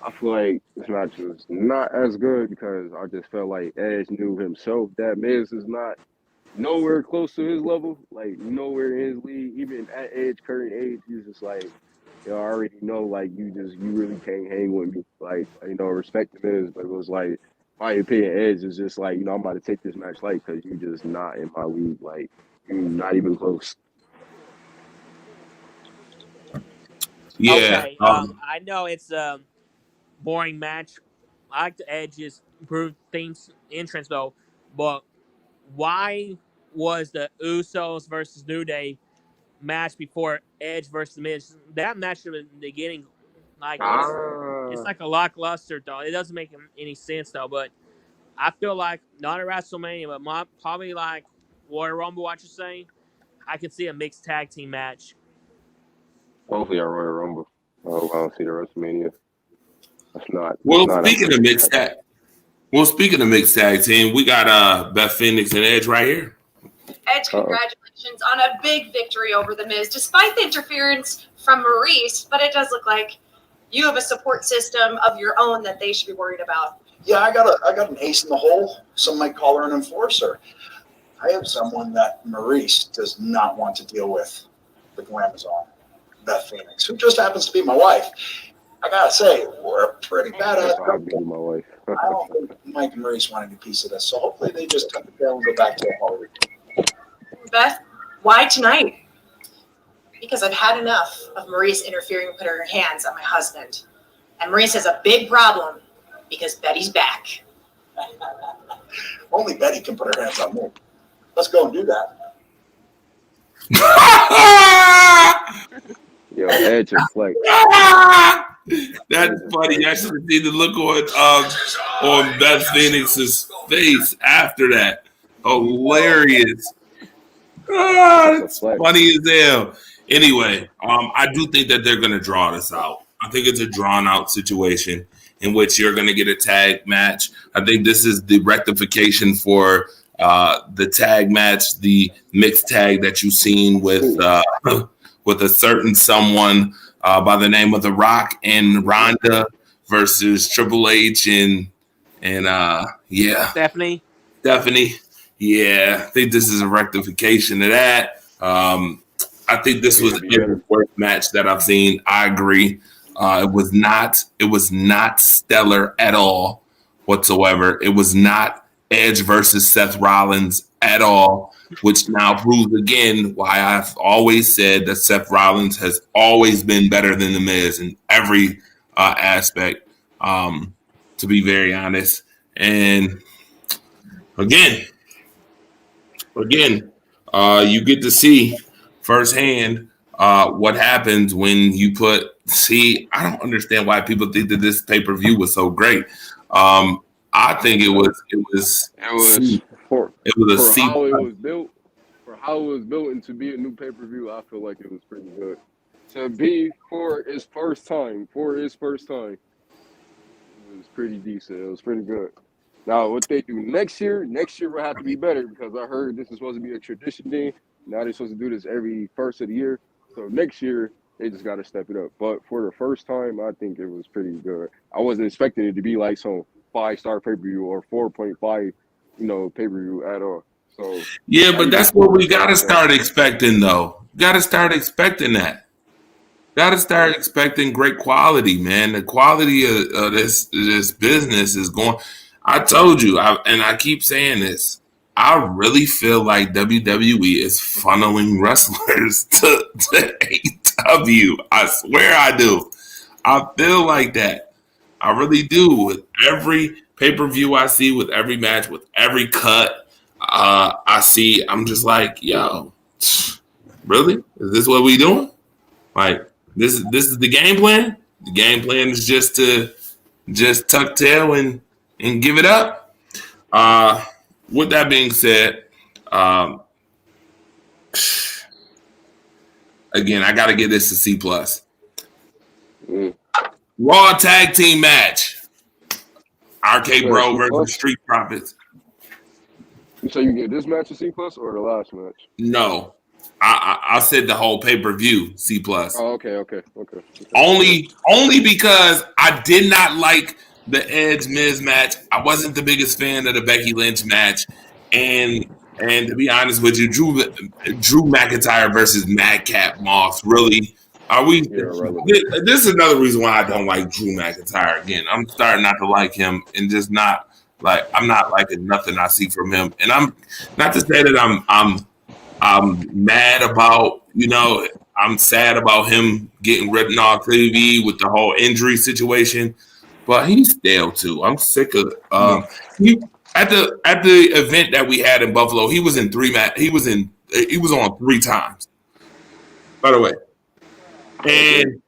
I feel like this match was not as good because I just felt like Edge knew himself that Miz is not nowhere close to his level, like nowhere in his league. Even at Edge current age, he's just like, I already know, like you really can't hang with me. Like, respect the Miz, but it was like my opinion, Edge is just like, I'm about to take this match light because you just not in my league. Like, you're not even close. Yeah. Okay. I know it's a boring match. I like the Edge's improved themes entrance though, but why was the Usos versus New Day match before Edge versus Miz? That match in the beginning, like it's like a lackluster though. It doesn't make any sense though. But I feel like not a WrestleMania, but probably like Royal Rumble. What you're saying? I could see a mixed tag team match. Hopefully, I Royal Rumble. I don't see the WrestleMania. That's not. Well, that's not speaking of mixed tag, team, we got Beth Phoenix and Edge right here. Edge, congratulations on a big victory over The Miz, despite the interference from Maurice. But it does look like you have a support system of your own that they should be worried about. Yeah, I got an ace in the hole. Some might call her an enforcer. I have someone that Maurice does not want to deal with, the Glamazon, Beth Phoenix, who just happens to be my wife. I gotta say, we're pretty badass. My wife. I don't think Mike and Maurice want any piece of this, so hopefully they just tuck it down and go back to Hollywood. Beth, why tonight? Because I've had enough of Maurice interfering and putting her hands on my husband. And Maurice has a big problem because Betty's back. Only Betty can put her hands on me. Let's go and do that. Yo, Edge and Flex. That's funny. I should have seen the look on Beth Phoenix's face after that. Hilarious. It's funny as hell. Anyway, I do think that they're going to draw this out. I think it's a drawn-out situation in which you're going to get a tag match. I think this is the rectification for the tag match, the mixed tag that you've seen with a certain someone by the name of The Rock and Ronda versus Triple H and Stephanie. Yeah, I think this is a rectification of that. I think this was the worst match that I've seen. I agree. It was not stellar at all whatsoever. It was not Edge versus Seth Rollins at all, which now proves again why I've always said that Seth Rollins has always been better than The Miz in every aspect, to be very honest. And again, you get to see firsthand what happens when you I don't understand why people think that this pay-per-view was so great. I think it was a C. For how it was built, and to be a new pay-per-view, I feel like it was pretty good. To be for his first time, it was pretty decent. It was pretty good. Now, what they do next year will have to be better because I heard this is supposed to be a tradition thing. Now they're supposed to do this every first of the year. So next year, they just got to step it up. But for the first time, I think it was pretty good. I wasn't expecting it to be like some 5-star pay-per-view or 4.5, pay-per-view at all. So yeah, but that's what we got to start expecting, though. Got to start expecting that. Got to start expecting great quality, man. The quality of this business is going. I told you, and I keep saying this. I really feel like WWE is funneling wrestlers to AEW. I swear I do. I feel like that. I really do. With every pay-per-view I see, with every match, with every cut I see, I'm just like, yo, really? Is this what we doing? Like, this is the game plan? The game plan is just to tuck tail and give it up? With that being said, again, I got to give this a C+. Raw tag team match. RK Bro versus Street Profits. So you get this match a C+ or the last match? No. I said the whole pay-per-view C+. Oh, okay. Only because I did not like the Edge Miz match. I wasn't the biggest fan of the Becky Lynch match, and to be honest with you, Drew McIntyre versus Madcap Moss. Really, are we? This is another reason why I don't like Drew McIntyre. Again, I'm starting not to like him, and just not like I'm not liking nothing I see from him. And I'm not to say that I'm mad about, I'm sad about him getting written off TV with the whole injury situation, but he's stale too. I'm sick of at the event that we had in Buffalo. He was in he was on 3 times, by the way, and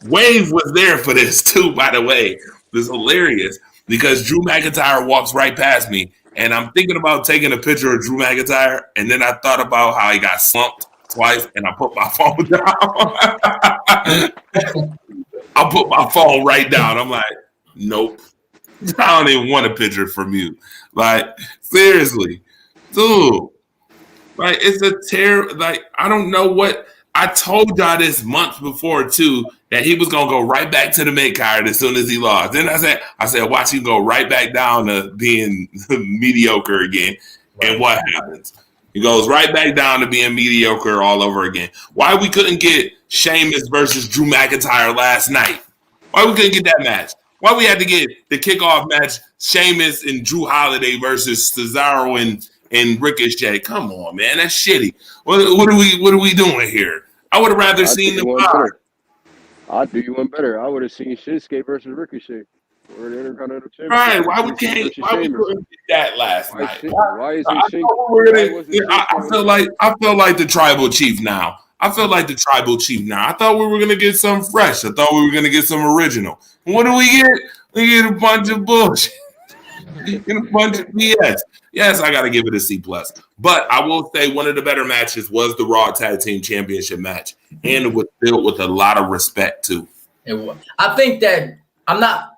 Wave was there for this too. By the way, this is hilarious because Drew McIntyre walks right past me. And I'm thinking about taking a picture of Drew McIntyre, and then I thought about how he got slumped twice, and I put my phone down. I put my phone right down. I'm like, nope. I don't even want a picture from you. Like, seriously. Dude. Like, it's a terror. Like, I don't know what. I told y'all this months before, too, that he was going to go right back to the mid-card as soon as he lost. Then I said, watch him go right back down to being mediocre again. Right. And what happens? He goes right back down to being mediocre all over again. Why we couldn't get Sheamus versus Drew McIntyre last night? Why we couldn't get that match? Why we had to get the kickoff match, Sheamus and Drew Holiday versus Cesaro and Ricochet? Come on, man. That's shitty. What are we doing here? I would have rather seen the card. I'd do you one better. I would have seen Shinsuke versus Ricochet. Or the Intercontinental Championship. Right? Why we couldn't get that last night? Why is it I feel like the tribal chief now. I thought we were gonna get something fresh. I thought we were gonna get some original. What do we get? We get a bunch of bullshit. Get a bunch of BS. Yes, I got to give it a C+. But I will say one of the better matches was the Raw Tag Team Championship match, and it was filled with a lot of respect too. It was. I think that I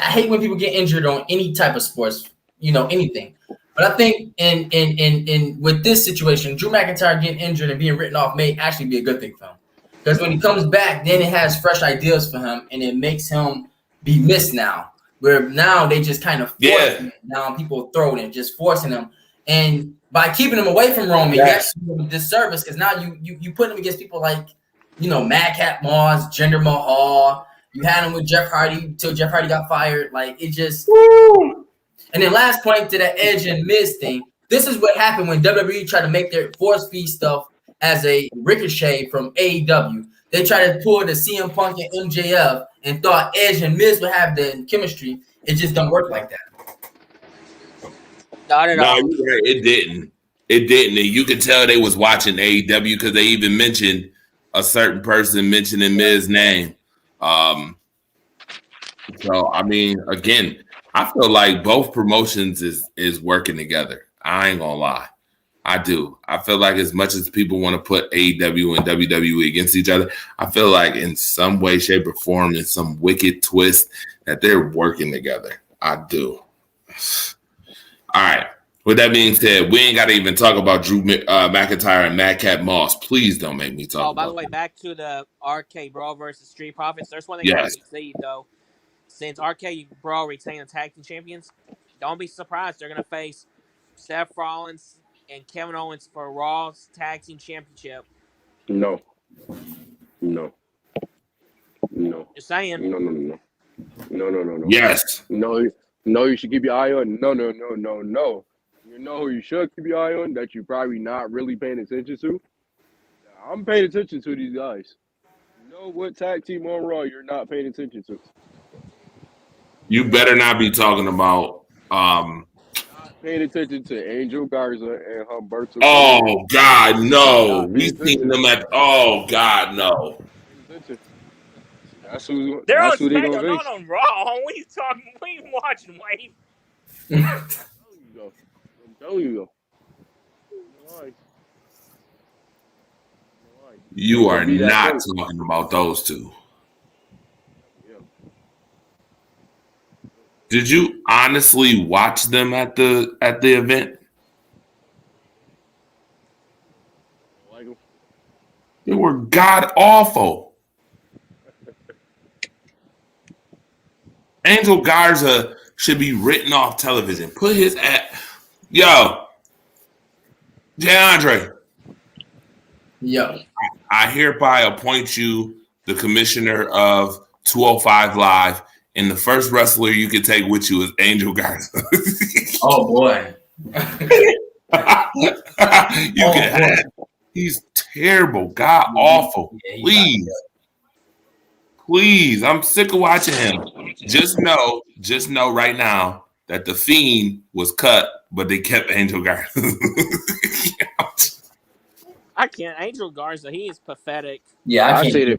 hate when people get injured on any type of sports, anything. But I think in with this situation, Drew McIntyre getting injured and being written off may actually be a good thing for him, because when he comes back, then it has fresh ideas for him, and it makes him be missed now. Where now they just kind of force him. Now people throw it in, just forcing him. And by keeping him away from Roman, you actually do a disservice, because now you put him against people like, Madcap Moss, Jinder Mahal. You had him with Jeff Hardy until Jeff Hardy got fired. Like, it just... Woo! And then last point to that Edge and Miz thing, this is what happened when WWE tried to make their force feed stuff as a Ricochet from AEW. They tried to pull the CM Punk and MJF and thought Edge and Miz would have the chemistry. It just don't work like that. Not at all. You're right. It didn't. And you could tell they was watching AEW because they even mentioned a certain person mentioning Miz's name. So, I mean, again, I feel like both promotions is working together. I ain't gonna lie. I do. I feel like as much as people want to put AEW and WWE against each other, I feel like in some way, shape, or form, in some wicked twist, that they're working together. I do. All right. With that being said, we ain't got to even talk about Drew McIntyre and Madcap Moss. Please don't make me talk. Oh, by the way, back to the RK Bro versus Street Profits. There's one thing I want to say, though. Since RK Bro retained the tag team champions, don't be surprised they're gonna face Seth Rollins and Kevin Owens for Raw's Tag Team Championship. No. Just saying. No. Yes. No, you should keep your eye on. No. You know who you should keep your eye on that you're probably not really paying attention to? I'm paying attention to these guys. You know what tag team on Raw you're not paying attention to? You better not be talking about paying attention to Angel Garza and Humberto. Oh God, no! We've seen them at. Oh God, no! That's who. They're that's on who SmackDown, not on Raw. We watching, Wade. I'm telling you though. You are not talking about those two. Did you honestly watch them at the event? They were god awful. Angel Garza should be written off television. Put his yo, DeAndre. Yo. I hereby appoint you the commissioner of 205 Live, and the first wrestler you can take with you is Angel Garza. Oh boy. He's terrible, god awful. Yeah, Please, I'm sick of watching him. Just know right now that the Fiend was cut, but they kept Angel Garza. I can't. Angel Garza, he is pathetic. Yeah, I say the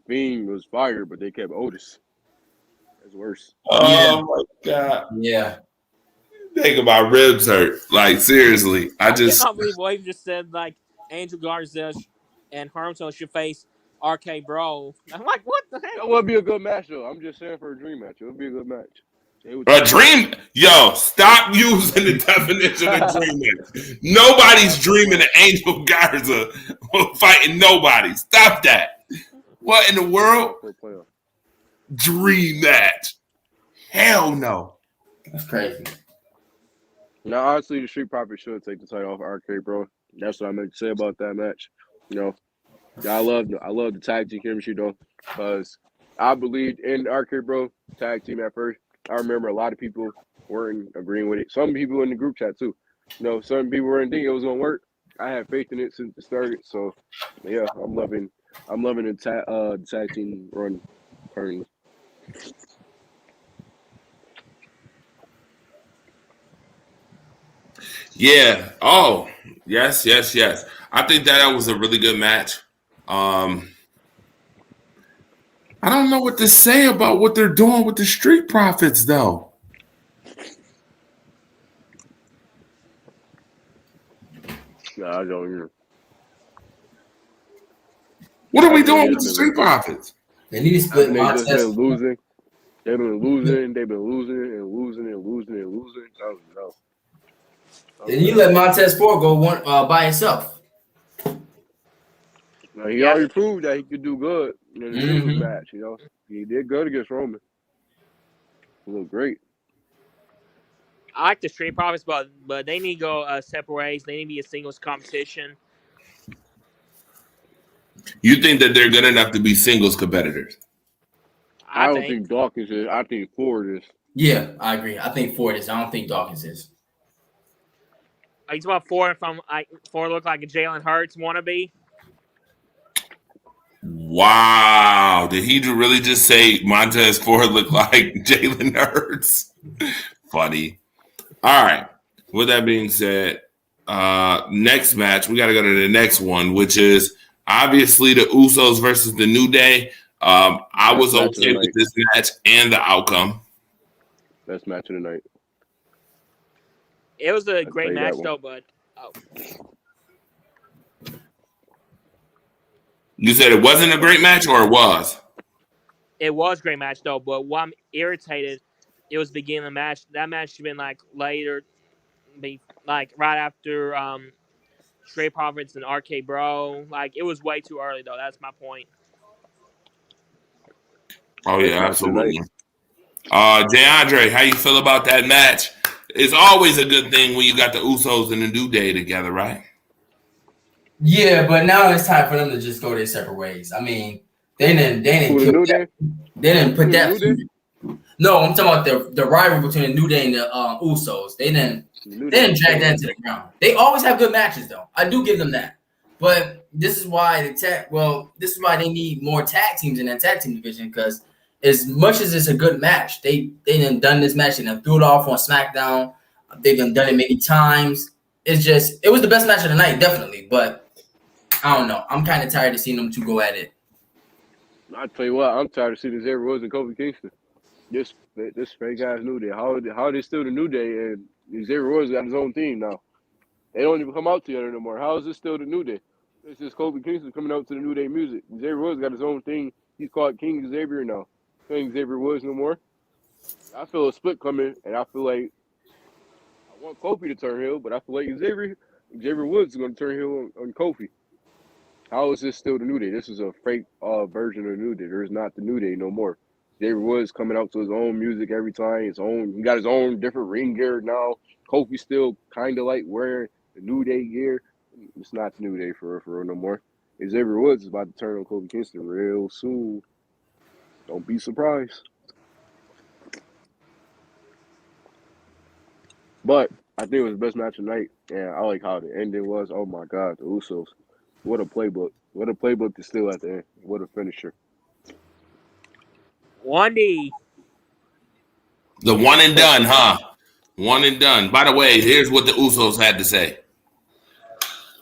Fiend was fired, but they kept Otis. That's worse. Oh my god. Yeah. Think about ribs hurt. Like seriously. I cannot believe Wave just said like Angel Garza and Harmson should face RK Bro. I'm like, what the That hell? would be a good match though. I'm just saying for a dream match. It would be a good match. A dream, yo, stop using the definition of dream match. Nobody's dreaming of Angel Garza fighting nobody. Stop that. What in the world? Dream match. Hell no. That's crazy. Now, honestly, the Street Profits should take the title off RK Bro. That's what I meant to say about that match. You know, I love the tag team chemistry though, because I believed in RK Bro tag team at first. I remember a lot of people weren't agreeing with it. Some people in the group chat too. You know, some people weren't thinking it was gonna work. I had faith in it since it started. So yeah, I'm loving the tag team run currently. Yeah. Oh, yes. I think that was a really good match. I don't know what to say about what they're doing with the Street Profits, though. Nah, I don't know. What are we doing with the Street Profits? They need to split They've just been Montez. losing. They've been losing. They've been losing and losing and losing and losing. I don't know. Then you let Montez Ford go one by himself. Now, he already proved that he could do good in the singles match. You know, he did good against Roman. He looked great. I like the Street Profits, but they need to go separate ways. They need to be a singles competition. You think that they're good enough to be singles competitors? I don't think Dawkins is. I think Ford is. Yeah, I agree. I think Ford is. I don't think Dawkins is. Are you talking about Ford from Ford look like a Jalen Hurts wannabe? Wow. Did he really just say Montez Ford looked like Jalen Hurts? Funny. All right. With that being said, next match, we got to go to the next one, which is obviously the Usos versus the New Day. I was okay with this match and the outcome. Best match of the night. It was a great match, though, but... You said it wasn't a great match, or it was? It was a great match, though, but what I'm irritated, it was the beginning of the match. That match should have been, like, later, like, right after Street Profits and RK Bro. Like, it was way too early, though. That's my point. Oh, yeah, absolutely. DeAndre, how you feel about that match? It's always a good thing when you got the Usos and the New Day together, right? Yeah, but now it's time for them to just go their separate ways. I mean, they didn't put that. No, I'm talking about the rivalry between the New Day and the Usos. They didn't drag that to the ground. They always have good matches, though. I do give them that. But this is why this is why they need more tag teams in that tag team division, because as much as it's a good match, they done this match and then threw it off on SmackDown. They've done it many times. It was the best match of the night, definitely. But I don't know. I'm kind of tired of seeing them two go at it. I tell you what, I'm tired of seeing Xavier Woods and Kofi Kingston. This fake ass New Day. How are they still the New Day and Xavier Woods got his own team now? They don't even come out together no more. How is this still the New Day? It's just Kofi Kingston coming out to the New Day music. Xavier Woods got his own thing. He's called King Xavier now. He ain't Xavier Woods no more. I feel a split coming, and I feel like I want Kofi to turn heel, but I feel like Xavier Woods is going to turn heel on Kofi. How is this still the New Day? This is a fake version of the New Day. There's not the New Day no more. Xavier Woods coming out to his own music every time. He got his own different ring gear now. Kofi still kind of like wearing the New Day gear. It's not the New Day for real no more. Xavier Woods is about to turn on Kofi Kingston real soon. Don't be surprised. But I think it was the best match of the night, and I like how the ending was. Oh my God, the Usos. What a playbook. What a playbook to steal at the end. What a finisher. 1D. The one and done, huh? One and done. By the way, here's what the Usos had to say.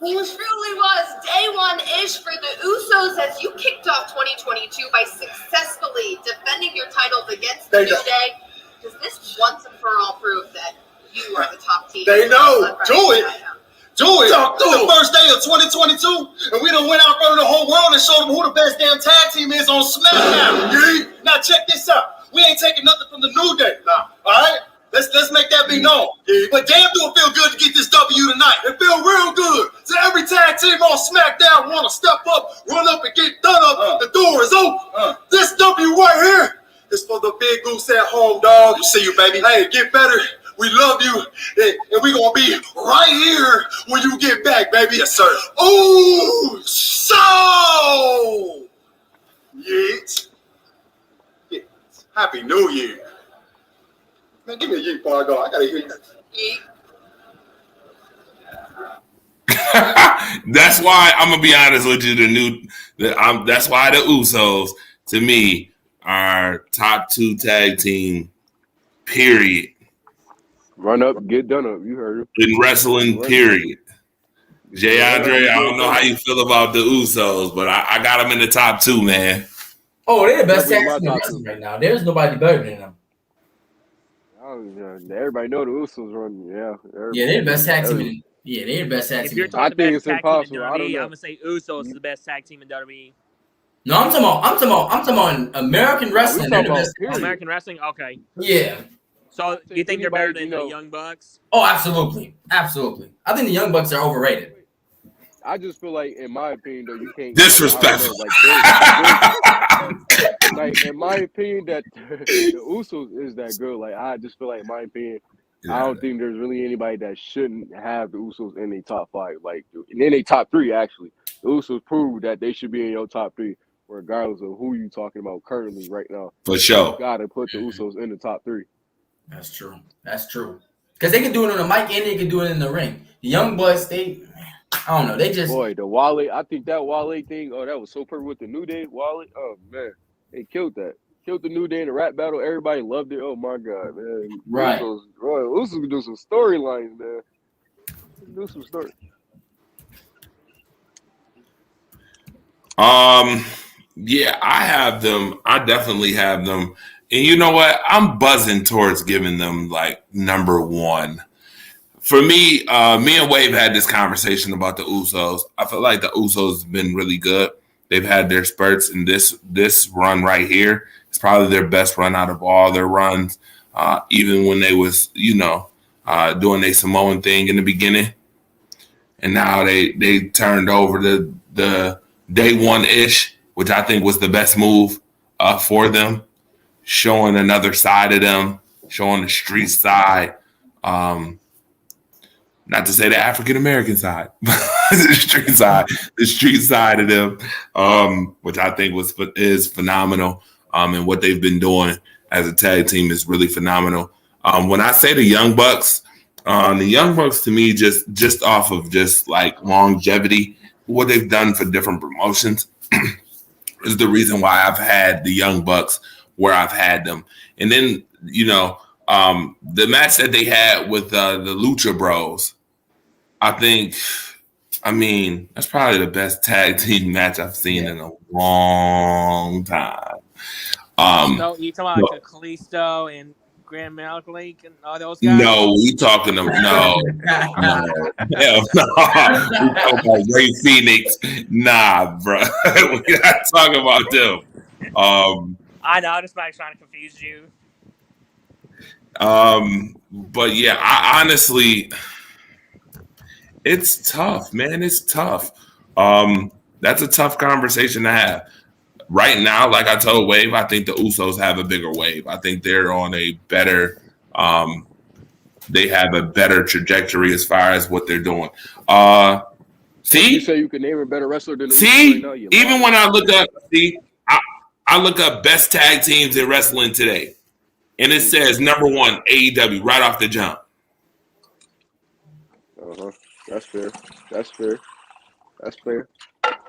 It truly was day one-ish for the Usos as you kicked off 2022 by successfully defending your titles against the New Day. Does this once and for all prove that you are the top team? They know. Do it. Do it. The first day of 2022, and we done went out front of the whole world and showed them who the best damn tag team is on SmackDown. Yeah. Now check this out. We ain't taking nothing from the New Day. Nah. All right? Let's make that be known. Yeah. But damn, do it feel good to get this W tonight. It feel real good. So every tag team on SmackDown want to step up, run up, and get done up. The door is open. This W right here is for the big goose at home, dog. See you, baby. Hey, get better. We love you, and we're going to be right here when you get back, baby. Yes, sir. Oh, so, yeah. Happy New Year. Man, give me a yeet before I go. I got to hear you. That's why I'm gonna be honest with you. That's why the Usos, to me, are top 2 tag team. Period. Run up, get done up. You heard him. In wrestling, period. Jay Andre, I don't know how you feel about the Usos, but I got them in the top 2, man. Oh, they're the best tag team in wrestling right now. There's nobody better than them. Everybody know the Usos run. Yeah. Yeah, they're the best tag team. They're the best tag If team. you're in- talking I think about it's tag impossible. team in I don't WWE, know. I'm gonna say Usos is the best tag team in WWE. No, I'm talking about American wrestling. They're the best. Oh, American wrestling, okay. Yeah. So you think they're better than Anybody, the Young Bucks? Oh, absolutely. Absolutely. I think the Young Bucks are overrated. I just feel like, in my opinion, though, you can't Disrespectful. Like, in my opinion, that the Usos is that good. Like, I just feel like, in my opinion, I don't think there's really anybody that shouldn't have the Usos in their top 5. Like, in their top 3, actually. The Usos prove that they should be in your top 3, regardless of who you talking about currently right now. For sure. You gotta put the Usos in the top 3. That's true. That's true. Because they can do it on the mic and they can do it in the ring. The Young Bucks, I don't know. They just. Boy, the Wale, I think that Wale thing, that was so perfect with the New Day. Wale, oh, man. They killed that. Killed the New Day in the rap battle. Everybody loved it. Oh, my God, man. Right. Usos can do some storylines, man. Do some story. Yeah, I have them. I definitely have them. And you know what? I'm buzzing towards giving them like number 1. For me, me and Wave had this conversation about the Usos. I feel like the Usos have been really good. They've had their spurts, and this run right here is probably their best run out of all their runs. Even when they was, doing their Samoan thing in the beginning, and now they turned over the day one-ish, which I think was the best move for them, showing another side of them, showing the street side. Not to say the African-American side, but the street side of them, which I think is phenomenal. And what they've been doing as a tag team is really phenomenal. When I say the Young Bucks to me, just off of just like longevity, what they've done for different promotions is the reason why I've had the Young Bucks where I've had them. And then, the match that they had with the Lucha Bros, that's probably the best tag team match I've seen in a long time. So you talking about Kalisto and Grand Malik and all those guys? No, we talking about hell no. We talking about Ray Phoenix. Nah, bro. We're not talking about them. I know, I'm just like trying to confuse you. But yeah, I honestly, it's tough, man. It's tough. That's a tough conversation to have. Right now, like I told Wave, I think the Usos have a bigger wave. I think they're on a better they have a better trajectory as far as what they're doing. See, You say you can name a better wrestler than the Usos see, right now, you're even lying. when I look up, I look up best tag teams in wrestling today, and it says number 1 AEW right off the jump. That's fair. That's fair. That's fair.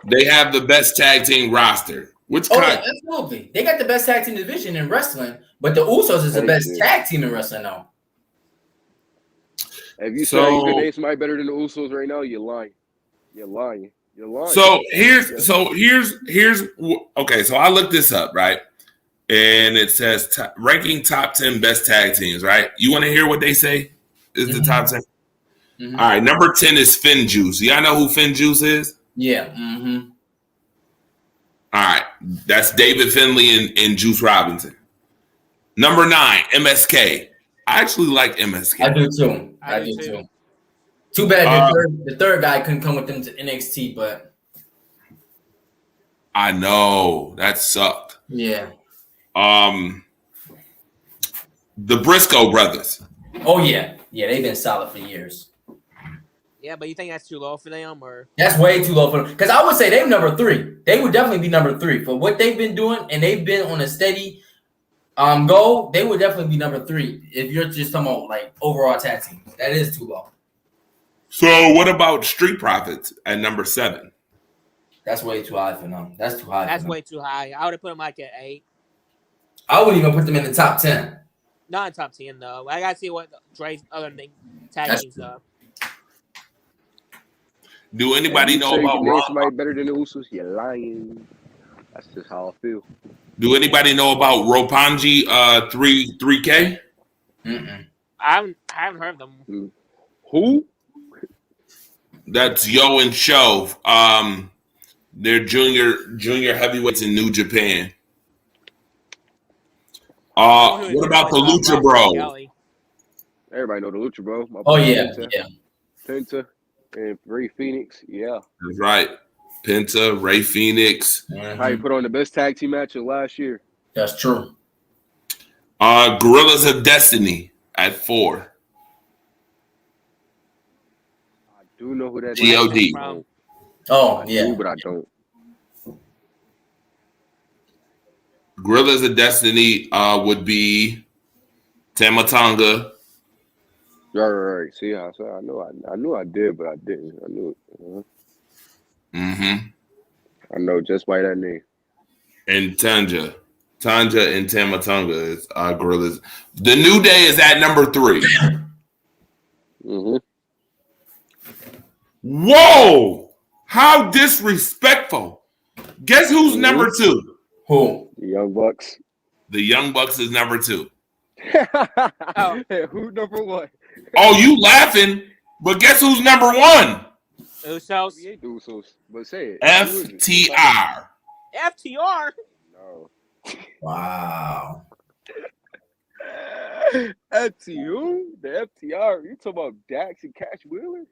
They have the best tag team roster. Which Oh, kind? yeah, absolutely. They got the best tag team division in wrestling, but the Usos is the Hey, best dude. tag team in wrestling now. If you So- say you can name somebody better than the Usos right now, you're lying. You're lying. You're lying. So here's okay. So I looked this up, right, and it says ranking top 10 best tag teams. Right, you want to hear what they say is the top 10? Mhm. All right, number 10 is Finn Juice. Y'all know who Finn Juice is? Yeah. Mm-hmm. All right, that's David Finlay and Juice Robinson. Number 9, MSK. I actually like MSK. I do too. I do too. Too bad the third guy couldn't come with them to NXT, but I know that sucked. yeah. The Briscoe brothers. Oh yeah. Yeah, they've been solid for years. Yeah, but you think that's too low for them, or That's way too low for them. Because I would say they're number 3. They would definitely be number 3 for what they've been doing, and they've been on a steady goal. They would definitely be number 3 if you're just talking about like overall tag team. That is too low. So what about Street Profits at number 7? That's way too high for them. That's too high. that's for them. way too high. I would have put them like at 8. I wouldn't even put them in the top 10. Not in top 10 though. I gotta see what Dre's other tag That's teams true. are. Do anybody If you know say you about can name Ron? somebody better than the Usos, you're lying. That's just how I feel. Do anybody know about Roppongi 3K? Mm-mm. I haven't heard of them. Who? That's Yo and Show. They're junior heavyweights in New Japan. What about the Lucha Bros? Everybody know the Lucha Bro. My Oh boy yeah, Penta, yeah. Penta and Ray Phoenix. Yeah. That's right. Penta, Ray Phoenix. How you put on the best tag team match of last year? That's true. Gorillas of Destiny at 4. I do know who that is. G.O.D. Oh I yeah. do, but I don't. Gorillas of Destiny would be Tama Tonga. Right. See how I knew I did, but I didn't. I knew it. Mm-hmm. I know just by that name. And Tanja and Tama Tonga is Gorillas. The New Day is at number 3. Mm-hmm. Whoa! How disrespectful. Guess who's number 2? Who? The Young Bucks. The Young Bucks is number 2. Hey, who number 1? Oh, you laughing, but guess who's number 1? Usos. We ain't the Usos, but say it. FTR. FTR. No. Wow. FTU? The FTR? You talking about Dax and Cash Wheeler?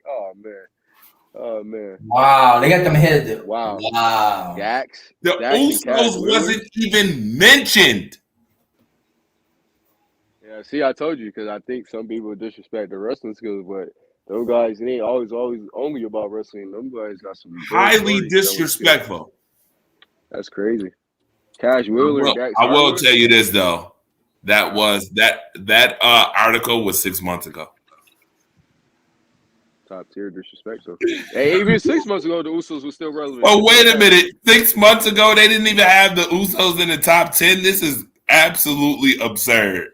Oh man. Wow. They got them headed. Wow. Wow. Dax. The Dax and Cash Usos Wheeler? wasn't even mentioned. Yeah, see, I told you because I think some people disrespect the wrestling skills, but those guys, it ain't always only about wrestling. Them guys got some Highly stories telling disrespectful. skills. That's crazy. Cash Wheeler, Dax I will Harwood? tell you this though. That was that article was 6 months ago. Top tier disrespect. So, hey, even 6 months ago, the Usos were still relevant. Oh, wait a minute. 6 months ago, they didn't even have the Usos in the top 10. This is absolutely absurd.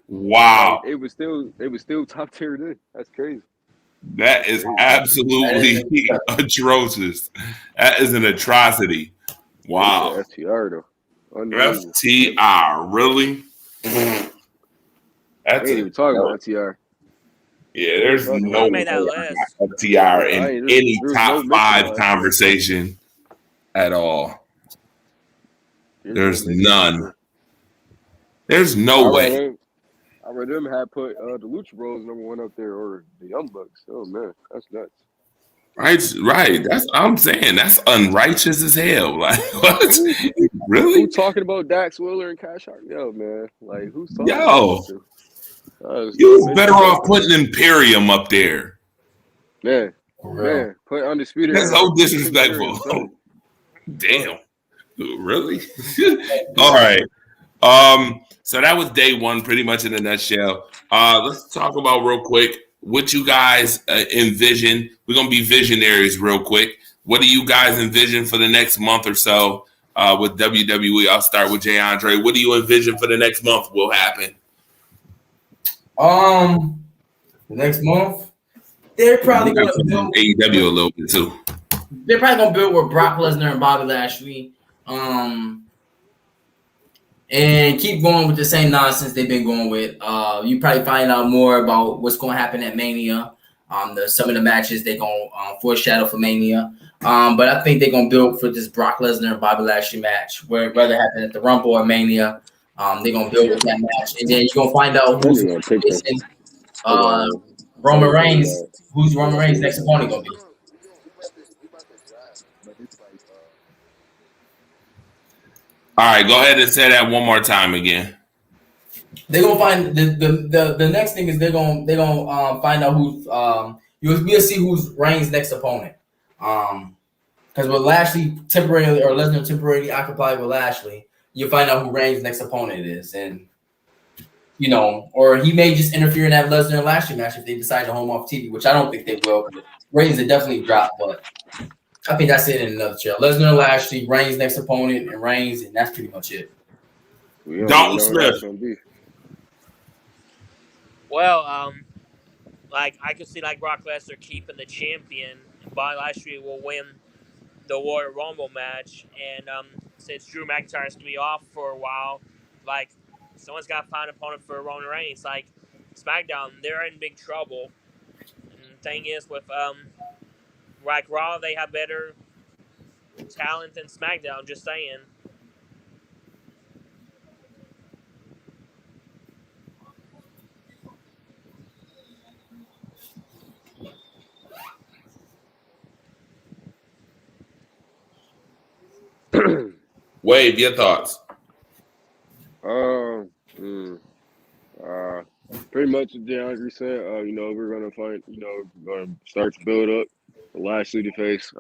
Wow. It was still top tier then. That's crazy. That is absolutely atrocious. That is an atrocity. Wow. FTR though. Unbelievable. FTR, really? I That's ain't even talking about FTR. yeah, there's no made that list. FTR in any there's top no 5 mention of conversation at all. There's none. There's no way. I read them had put the Lucha Bros number 1 up there or the Young Bucks. Oh man, that's nuts. Right. That's I'm saying. That's unrighteous as hell. Like what? Who Really? talking about Dax Wheeler and Cash Out? Yo, man. Like, who's talking about Yo, those two? It's you was dumb. better off putting Imperium up there. Man, For real. man, put Undisputed. That's so disrespectful. Imperium, Damn. Really? All right. So that was day one, pretty much in a nutshell. Let's talk about real quick what you guys envision. We're gonna be visionaries real quick. What do you guys envision for the next month or so with WWE? I'll start with Jay Andre. What do you envision for the next month will happen? The next month, they're probably gonna build AEW a little bit too. They're probably gonna build with Brock Lesnar and Bobby Lashley. And keep going with the same nonsense they've been going with. You probably find out more about what's going to happen at Mania. Some of the matches they're going to foreshadow for Mania. But I think they're going to build for this Brock Lesnar and Bobby Lashley match, whether it happen at the Rumble or Mania. They're going to build with that match. And then you're going to find out who's facing Roman Reigns. Who's Roman Reigns' next opponent going to be? All right, go ahead and say that one more time again. They're gonna find the next thing is they're gonna find out who's you'll see who's Reigns' next opponent. Because with Lashley temporarily or Lesnar temporarily occupied with Lashley, you'll find out who Reigns' next opponent is, and or he may just interfere in that Lesnar and Lashley match if they decide to home off TV, which I don't think they will. Reigns will definitely drop, but I think that's it in a nutshell. Lesnar and Lashley, Reigns' next opponent, and Reigns, and that's pretty much it. Dalton Smith. Well, like I could see like Brock Lesnar keeping the champion. Bobby Lashley will win the Royal Rumble match, and since Drew McIntyre is gonna be off for a while, like someone's got to find an opponent for Roman Reigns. Like SmackDown, they're in big trouble. And the thing is with like Raw, they have better talent than SmackDown. Just saying. Wave, your thoughts. Pretty much what DeAndre said. We're gonna find. Gonna start to build up. Lashley to face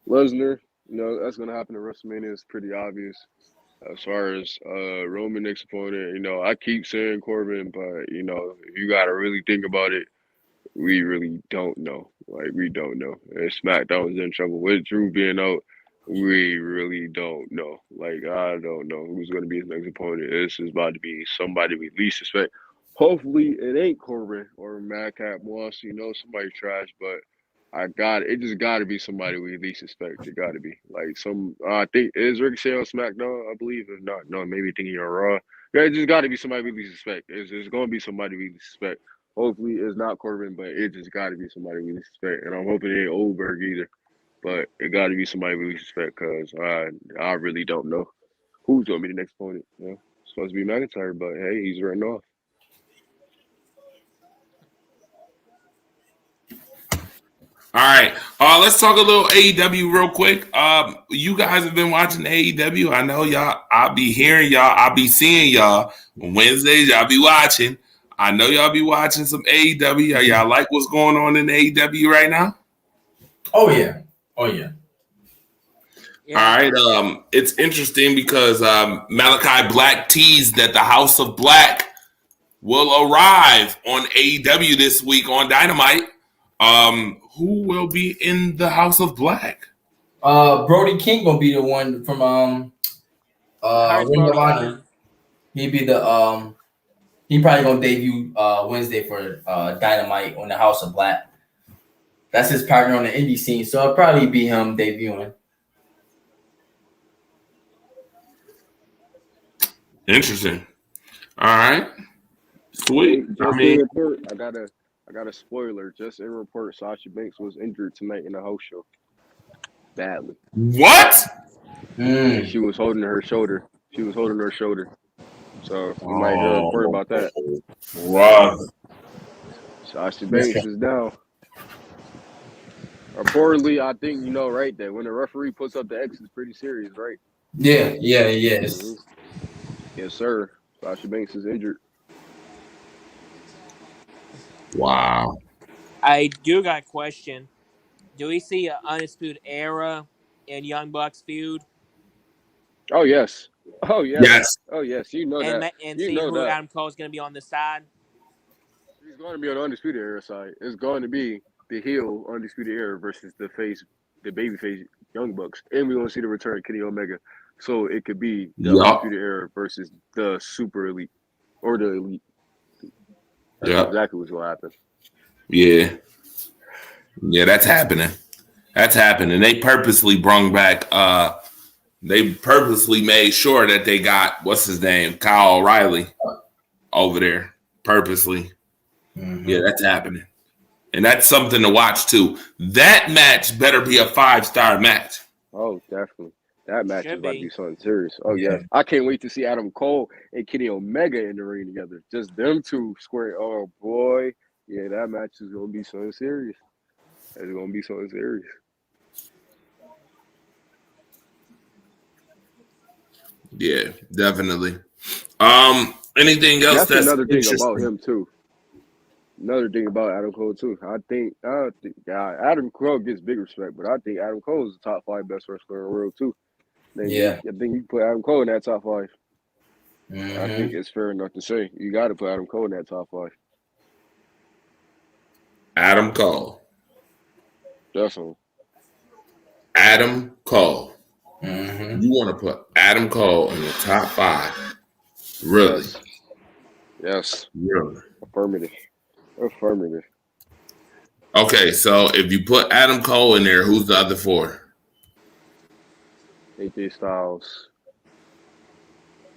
Lesnar. That's gonna happen at WrestleMania. It's pretty obvious. As far as Roman next opponent, I keep saying Corbin, but if you gotta really think about it, we really don't know. Like we don't know. And SmackDown was in trouble with Drew being out. We really don't know. Like I don't know who's gonna be his next opponent. This is about to be somebody we least suspect. Hopefully it ain't Corbin or Madcap Moss. Somebody trash, but it just got to be somebody we least suspect. It got to be like I think is Ricochet on SmackDown, I believe. If not, no, maybe thinking on Raw. Yeah, it just got to be somebody we least suspect. It's going to be somebody we least suspect. Hopefully it's not Corbin, but it just got to be somebody we least suspect. And I'm hoping it ain't Oldberg either. But it got to be somebody we least suspect because I really don't know who's going to be the next opponent. It's supposed to be McIntyre, but hey, he's running off. All right. Let's talk a little AEW real quick. You guys have been watching AEW. I know y'all. I'll be hearing y'all. I'll be seeing y'all Wednesdays. Y'all be watching. I know y'all be watching some AEW. Y'all like what's going on in AEW right now? Oh yeah. Oh yeah. All right. It's interesting because Malachi Black teased that the House of Black will arrive on AEW this week on Dynamite. Who will be in the House of Black? Brody King gonna be the one from Ring of Honor. He'd be the he probably gonna debut Wednesday for Dynamite on the House of Black. That's his partner on the indie scene, so it'll probably be him debuting. Interesting. All right. Sweet. I got a spoiler. Just in report, Sasha Banks was injured tonight in the house show. Badly. What? She was holding her shoulder. So you might hear a report about that. Wow. Sasha Banks is down. Reportedly, I think you know, right, that when the referee puts up the X, it's pretty serious, right? Yeah, yes. Mhm. Yes, sir. Sasha Banks is injured. Wow. I do got a question. Do we see an undisputed era in Young Bucks feud? Oh yes. Oh yes. Yes. Oh yes. You know that. And You see know who that. Adam Cole is going to be on the side? He's going to be on the Undisputed Era side. It's going to be the heel Undisputed Era versus the babyface Young Bucks. And we're going to see the return of Kenny Omega. So it could be the Yup. Undisputed Era versus the Super Elite or the Elite. That's Yep. exactly what's going to happen. Yeah. Yeah, that's happening. That's happening. They purposely brung back they purposely made sure that they got what's his name? Kyle O'Reilly over there. Purposely. Mhm. Yeah, that's happening. And that's something to watch too. That match better be a 5-star match. Oh, definitely. That match Should is about to be. be something serious. Oh, Yeah. yeah. I can't wait to see Adam Cole and Kenny Omega in the ring together. Just them two square. Oh, boy. Yeah, that match is going to be something serious. It's going to be something serious. Yeah, definitely. Anything else That's another thing interesting? about him, too. Another thing about Adam Cole, too. I think Adam Cole gets big respect, but I think Adam Cole is the top 5 best wrestler in the world, too. Yeah. I think you can put Adam Cole in that top 5. I Mhm. think it's fair enough to say. You got to put Adam Cole in that top 5. Adam Cole. Definitely. Adam Cole. Mhm. You want to put Adam Cole in the top 5? Really? Yes. Really? Affirmative. Affirmative. Okay, so if you put Adam Cole in there, who's the other 4? AJ Styles,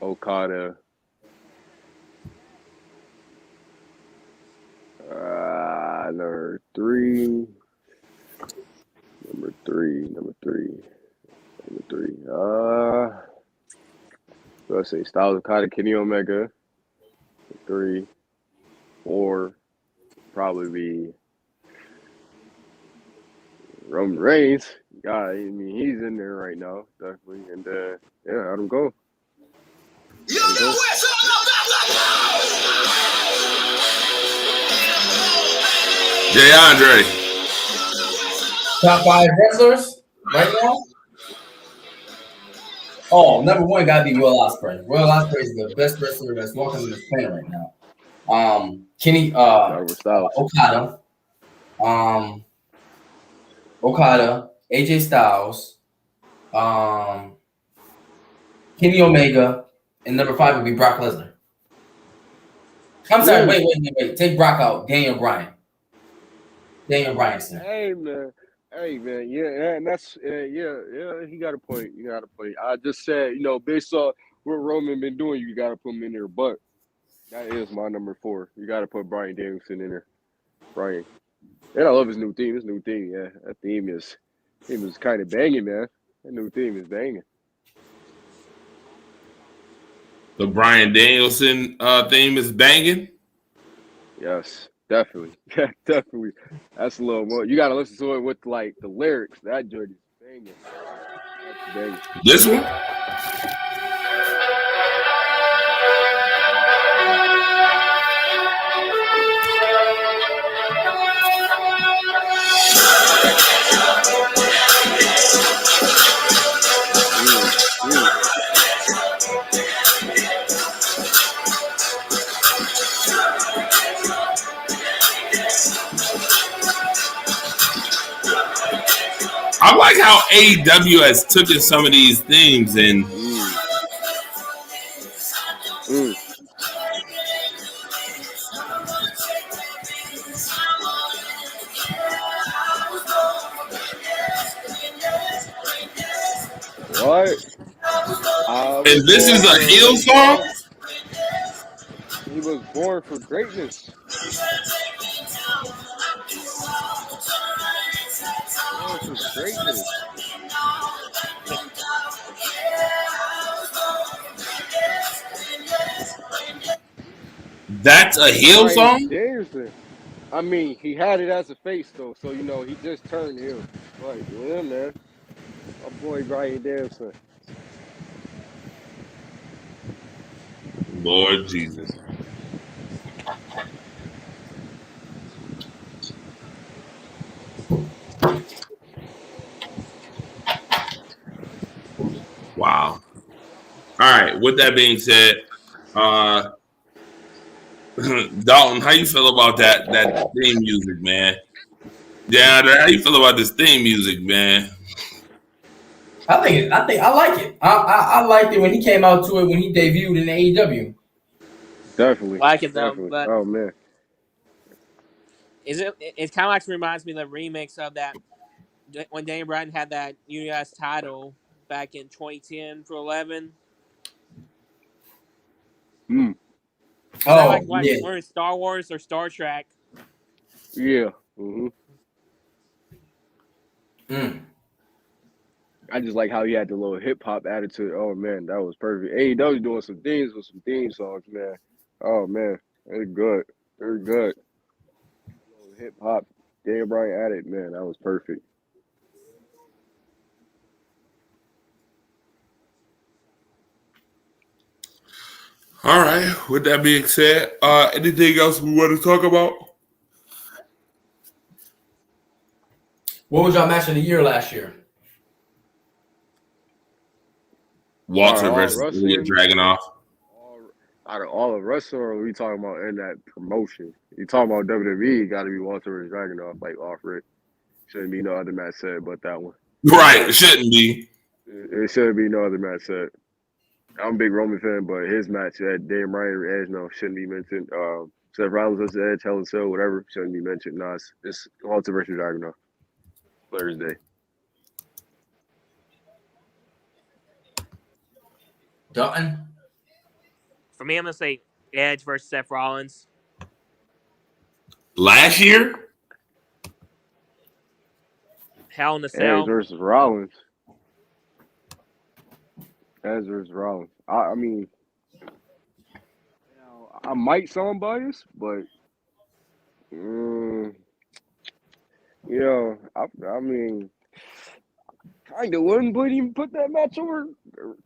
Okada, number three. Let's say Styles, Okada, Kenny Omega. 3, 4, probably be Roman Reigns. God, I mean, he's in there right now, definitely. And yeah, Adam Cole. Jay Andre. Top 5 wrestlers right now. Oh, number 1 gotta be Will Ospreay. Will Ospreay is the best wrestler that's walking on this planet right now. Kenny Styles. Okada, AJ Styles, Kenny Omega, and number 5 would be Brock Lesnar. I'm sorry, wait. Take Brock out. Daniel Bryan. Hey man, yeah, and that's yeah. He got a point. You got a point. I just said, based on what Roman been doing, you got to put him in there. But that is my number 4. You got to put Bryan Danielson in there. Bryan, and I love his new theme. Yeah, that theme is kind of banging, man. That new theme is banging. The Bryan Danielson theme is banging. Yes, definitely. Yeah, definitely. That's a little more. You got to listen to it with like the lyrics. That joint is banging. That's banging. This one? I like how AEW has taken some of these themes and What? And this is a heel song? He was born for greatness. That's a heel song? Danielson. I mean, he had it as a face though, so he just turned heel. Like, yeah, man. My boy Bryan Danielson. Lord Jesus. Wow. All right. With that being said, Dalton, how you feel about that theme music, man? Yeah, how you feel about this theme music, man? I like it. I liked it when he came out to it when he debuted in AEW. Definitely. Like it though, Definitely. but Oh man. it kind of like reminds me of the remix of that when Daniel Bryan had that US title back in 2010 for 11. Mm. Oh, Like what? yeah. We're in Star Wars or Star Trek. Yeah. Mm-hmm. Mm. I just like how he had the little hip hop attitude. Oh man, that was perfect. AEW doing some things with some theme songs, man. Oh man, they're good. They're good. Hip hop, Daniel Bryan added, man, that was perfect. All right. With that being said, anything else we want to talk about? What was y'all match of the year last year? Walter All versus Ilya wrestling. Dragunov. Out of all of wrestling, or are we talking about in that promotion? You talking about WWE? Got to be Walter versus Dragunov, like off it. Shouldn't be no other match said but that one. Right. It shouldn't be. It shouldn't be no other match said. I'm a big Roman fan, but his match at Daniel Bryan Edge, no, shouldn't be mentioned. Seth Rollins versus Edge, Hell in a Cell, whatever, shouldn't be mentioned. No, it's Walter versus Dragunov. Thursday. Dalton? For me, I'm gonna say Edge versus Seth Rollins. Last year? Hell in a Edge Cell. versus Rollins. Edge versus Rollins. I mean, I might sound biased, but I mean, kind of wouldn't even put that match over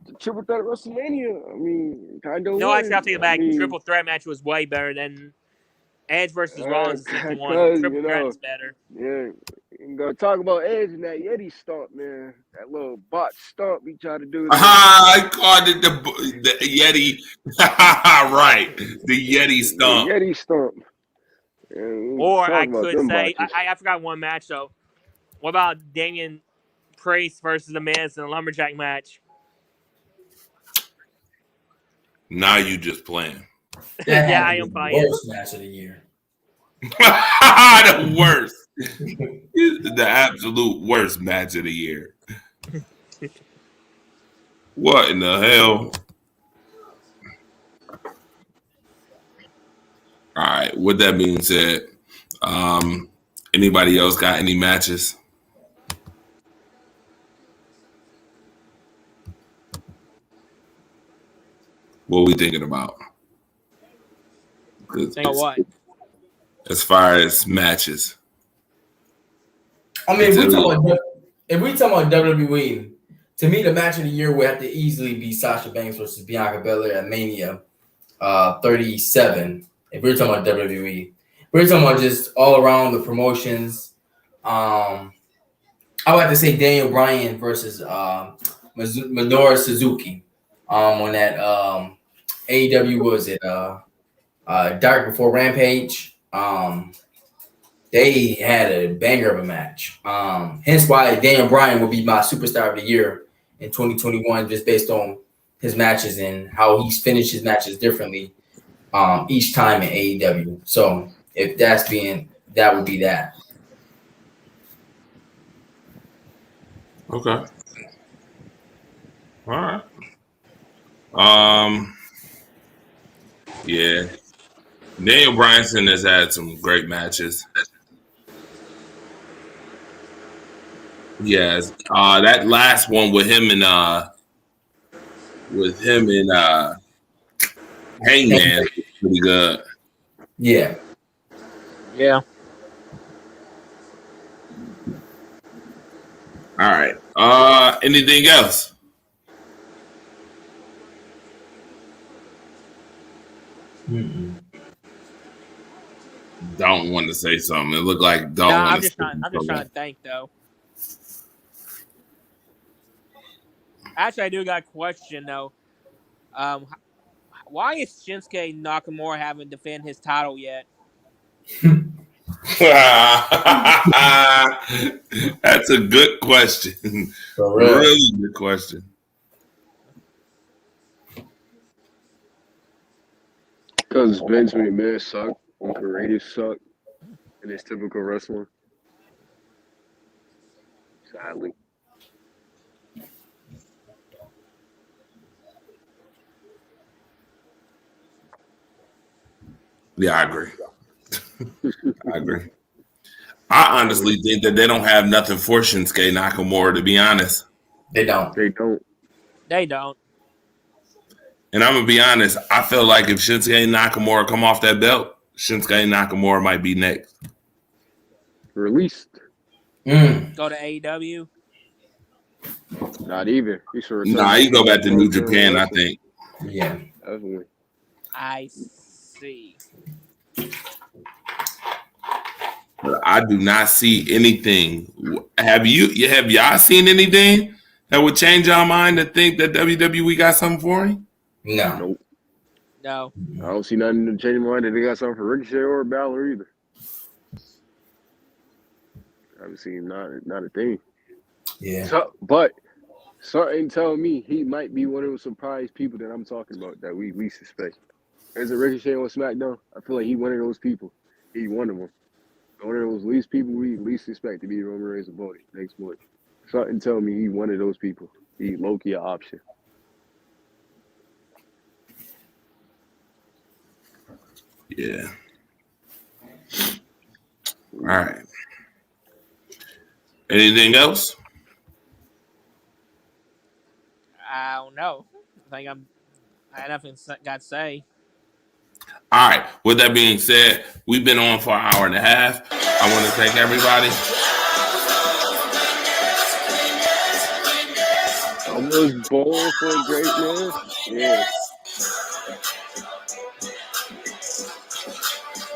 the triple threat at WrestleMania. I mean, kind of. No, actually, I'll take it back. I mean, Triple threat match was way better than Edge versus Rollins is 6-1. because Triple threat is better. yeah, you gonna talk about Edge and that Yeti stomp, man. That little bot stomp he tried to do. I called it the Yeti. Right. The Yeti stomp. The Yeti stomp. Or I could say, I forgot one match though. What about Damian Priest versus The Miz in a lumberjack match? Now you just playing. Yeah, I am playing. Worst match of the year. The worst. The absolute worst match of the year. What in the hell? All right. With that being said, anybody else got any matches? What we thinking about? Think of what? As far as matches. I mean, if we talk about WWE, to me, the match of the year would have to easily be Sasha Banks versus Bianca Belair at Mania 37. If we're talking about WWE, we're talking about just all around the promotions. I would have to say Daniel Bryan versus Minoru Suzuki on that AEW, was it Dark Before Rampage. They had a banger of a match. Hence why Daniel Bryan will be my superstar of the year in 2021, just based on his matches and how he's finished his matches differently each time in AEW. So if that would be that. Okay. All right. Yeah. Daniel Bryanson has had some great matches. Yes. That last one with him and Hangman was pretty good. Yeah. Yeah. All right. Anything else? Don't want to say something. It looked like don't No, want I'm to just trying. I'm just trying to think though. Actually, I do got a question though. Why is Shinsuke Nakamura haven't defended his title yet? That's a good question. For real. Really good question. Because Vince McMahon sucked, Uncle Randy sucked, and it's typical wrestling. Sadly. Yeah, I agree. I agree. I honestly think that they don't have nothing for Shinsuke Nakamura, to be honest. They don't. They don't. They don't. And I'm gonna be honest. I feel like if Shinsuke Nakamura come off that belt, Shinsuke Nakamura might be next. Released. Go to AEW. Not even. He should Nah, you go back to New Japan, I think. Yeah. Definitely. I see. But I do not see anything. Have y'all seen anything that would change our mind to think that WWE got something for him? No. Nope. No. I don't see nothing to change my mind that they got something for Ricochet or Balor either. I haven't seen not a thing. Yeah. So, but something tell me he might be one of those surprise people that I'm talking about that we least suspect. As a Ricochet on SmackDown, I feel like he one of those people. He one of them. One of those least people we least expect to be Roman Reigns' opponent next month. Something tell me he one of those people. He low-key an option. Yeah. All right. Anything else? I don't know. I had nothing got to say. All right. With that being said, we've been on for an hour and a half. I want to thank everybody. I was born for greatness. Yeah.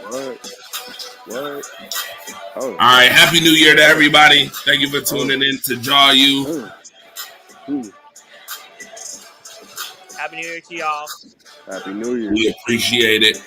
What? Oh. All right. Happy New Year to everybody. Thank you for tuning in to Jaw You. Happy New Year to y'all. Happy New Year. We appreciate it.